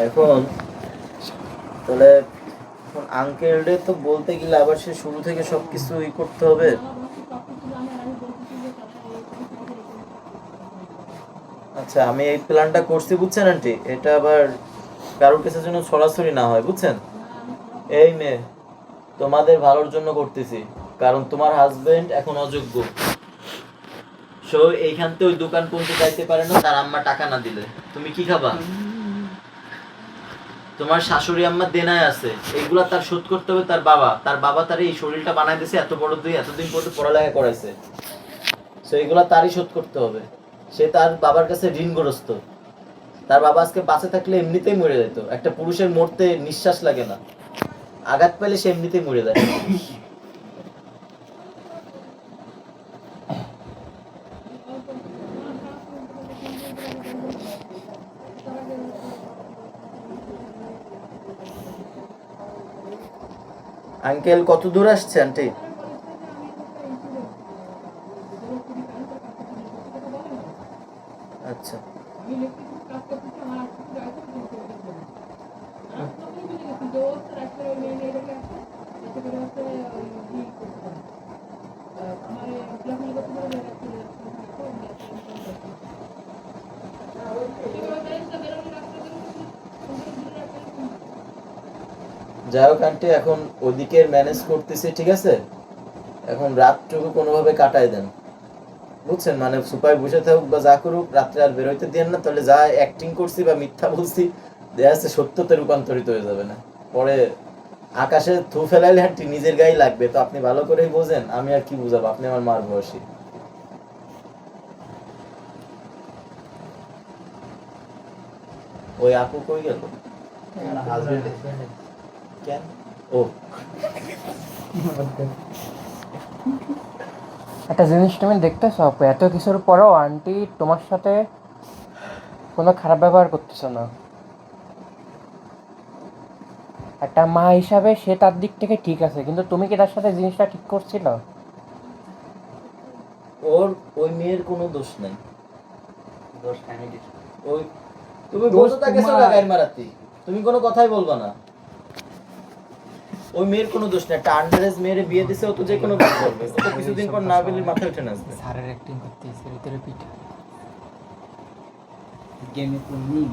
এখন তাহলে আঙ্কেল রে তো বলতে গেলে আবার সে শুরু থেকে সবকিছু ই করতে হবে। আচ্ছা আমি এই প্ল্যানটা করছি, বুঝছেন আন্টি? এটা আবার কারোর কাছে যেন সরাসরি না হয়, বুঝছেন? এই মেয়ে, তোমাদের ভালোর জন্য করতেছি, কারণ তোমার হাজবেন্ড এখন অযোগ্য। সো এইখান থেকে ওই দোকান পর্যন্ত যাইতে পারে না তার আম্মা টাকা না দিলে। তুমি কি খাবা? তোমার শাশুড়ি আম্মা দেনায় আছে, এইগুলা তার শোধ করতে হবে। তার বাবা তার এই শরীরটা বানাই দিয়েছে, এত বড় দুই এতদিন পর্যন্ত পড়ালেখা করাইছে, সো এইগুলা তারই শোধ করতে হবে। সে তার বাবার কাছে ঋণগ্রস্ত। তার বাবা আজকে বাঁচে থাকলে এমনিতেই মরে যেত। একটা পুরুষের মরতে নিঃশ্বাস লাগে না, আঘাত পেলে সে এমনিতেই মরে যায়। আঙ্কেল কত দূর আসছে আন্টি? আচ্ছা যাই হোক আন্টি, এখন ওদিকের ম্যানেজ করতেছি, ঠিক আছে? এখন রাতটুকু কোনোভাবে কাটাই দেন, বুঝছেন? মানে সুপায় বসে থাকুক বা যা করুক, রাত্রে আর বেরোইতে দেন না, তাহলে যা অ্যাক্টিং করছি বা মিথ্যা বলছি দেখা যাচ্ছে সত্যতে রূপান্তরিত হয়ে যাবে না। পরে আকাশে থু ফেলাইলে আন্টি নিজের গায়ে লাগবে, তো আপনি ভালো করেই বোঝেন। আমি আর কি বুঝাবো, আপনি আমার মার বয়সী। ওই আপু কই গেল? কেন? ও একটা জিনিস তুমি দেখতেছো আপু, এত কিছুর পরেও আন্টি তোমার সাথে কোনো খারাপ ব্যবহার করতেছে না। একটা মা হিসাবে সে তার দিক থেকে ঠিক আছে, কিন্তু তুমি কি তার সাথে জিনিসটা ঠিক করছিল? ওই মেয়ের কোনো দোষ নাই। ওই তুমি বলছো তাকে গায়ের মারাতি, তুমি কোনো কথাই বলবা না। ওই মেয়ের কোনো দোষ নেই। একটা আন্ডারেজ মেয়ের বিয়ে দিছে, ও তো যে কোনো কাজ করবে। ও তো কিছুদিন পর না বলে মাথায় উঠে নাচবে। স্যারের অ্যাক্টিং করতেছে ভিতরে পিঠে। গেমে তো নিল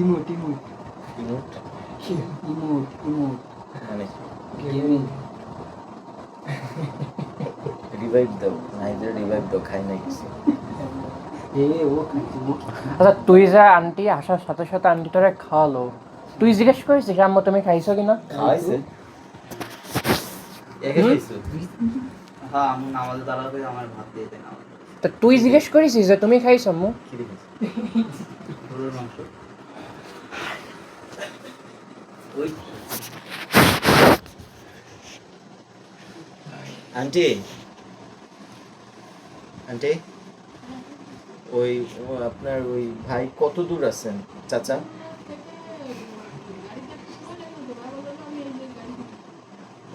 emote emote emote emote emote মানে গেমিং রিভাইভ দাও, নাইদের রিভাইভ দাও, খাই নাই কিছু। ও খাইছে ও আচ্ছা তুই যা আন্টি আসার সাথে সাথে আন্টিটারে খাওয়ালো, তুই জিজ্ঞেস করেছিস আম্মু তুমি খাইছো কিনা? খাইছে একে খাইছো? হ্যাঁ, আমি নামাজে দাঁড়াতে করে আমার ভাত দিয়ে দেন আমার। তা তুই জিজ্ঞেস করেছিস যে তুমি খাইছো আম্মু? কি দেখেছো? গরুর মাংস। ওই আন্টি আন্টি ওই আপনার ওই ভাই কত দূর আছেন চাচা?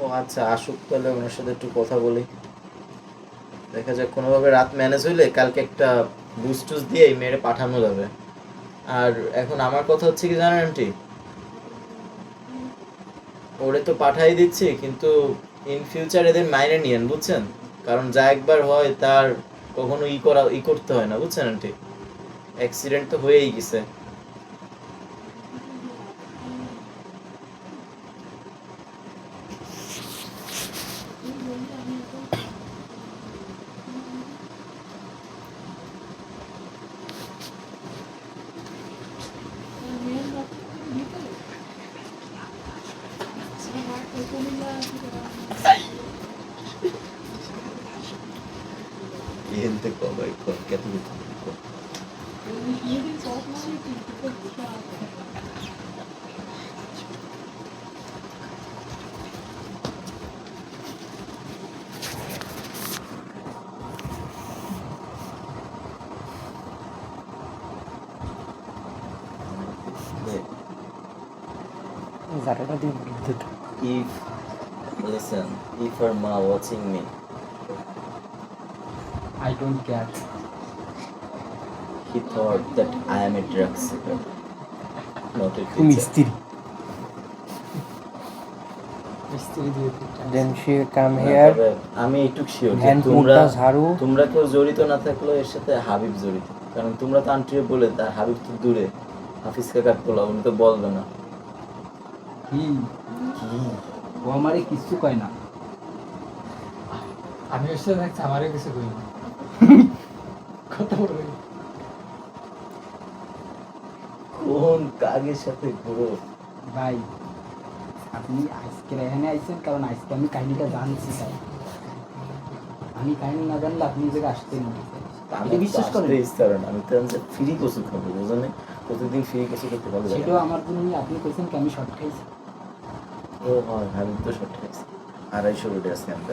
ও আচ্ছা, আসুক তাহলে ওনার সাথে একটু কথা বলি, দেখা যাক কোনোভাবে রাত ম্যানেজ হইলে কালকে একটা বুস টুস দিয়ে মেরে পাঠানো যাবে। আর এখন আমার কথা হচ্ছে কি জানেন আন্টি, ওরে তো পাঠাই দিচ্ছি কিন্তু ইন ফিউচার এদের মাইনে নিয়েন বুঝছেন, কারণ যা একবার হয় তার কখনো ই করতে হয় না বুঝছেন আন্টি, অ্যাক্সিডেন্ট তো হয়েই গেছে। Gente come con capito. জারটা দিয়ে বলতে তো। If listen, if her ma watching me, I don't care he thought that I am a drug seeker, not a তুমি teacher. স্ত্রী। স্ত্রী দিয়ে দেন শি কাম না, হিয়ার তবে আমি এইটুক শিওর যে হ্যান্ড তোমরা মুডটা ঝাড়ু। তোমরা কেউ জড়িত না থাকলেও এর সাথে হাবিব জড়িত, কারণ তোমরা তো আন্টিও বলে তার হাবিব তো দূরে, হাফিজ কাকার পোলা, উনি তো বলবে না। কি কি ও আমারে কিছু কয় না আমি ওর সাথে থাকছি আমারও কিছু করি না কথা বলবে কোন কাগের সাথে ঘুরো? ভাই আপনি আজকে এখানে আইছেন কারণ আজকে আমি কাহিনীটা জানছি তাই আমি কাহিনী না জানলে আপনি এই জায়গায় আসতেন না আমি এটা বিশ্বাস করেন আমি তো ফ্রি কচু খাবো বুঝলেন, প্রতিদিন ফ্রি কচু খেতে ভালো লাগে। সেটাও আমার জন্য আপনি কইছেন কি আমি শর্ট খাইছি ও হয়, হাবিব তো শর্ট খাইছে, 250 রুটি আছে আমি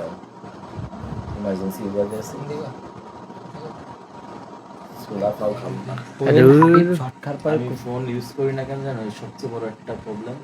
ইমার্জেন্সি বিভাগে আছে, সোলা খাও খাবো না। শর্ট খাওয়ার পরে আমি ফোন ইউজ করি না কেন জানো, সবচেয়ে বড় একটা প্রবলেম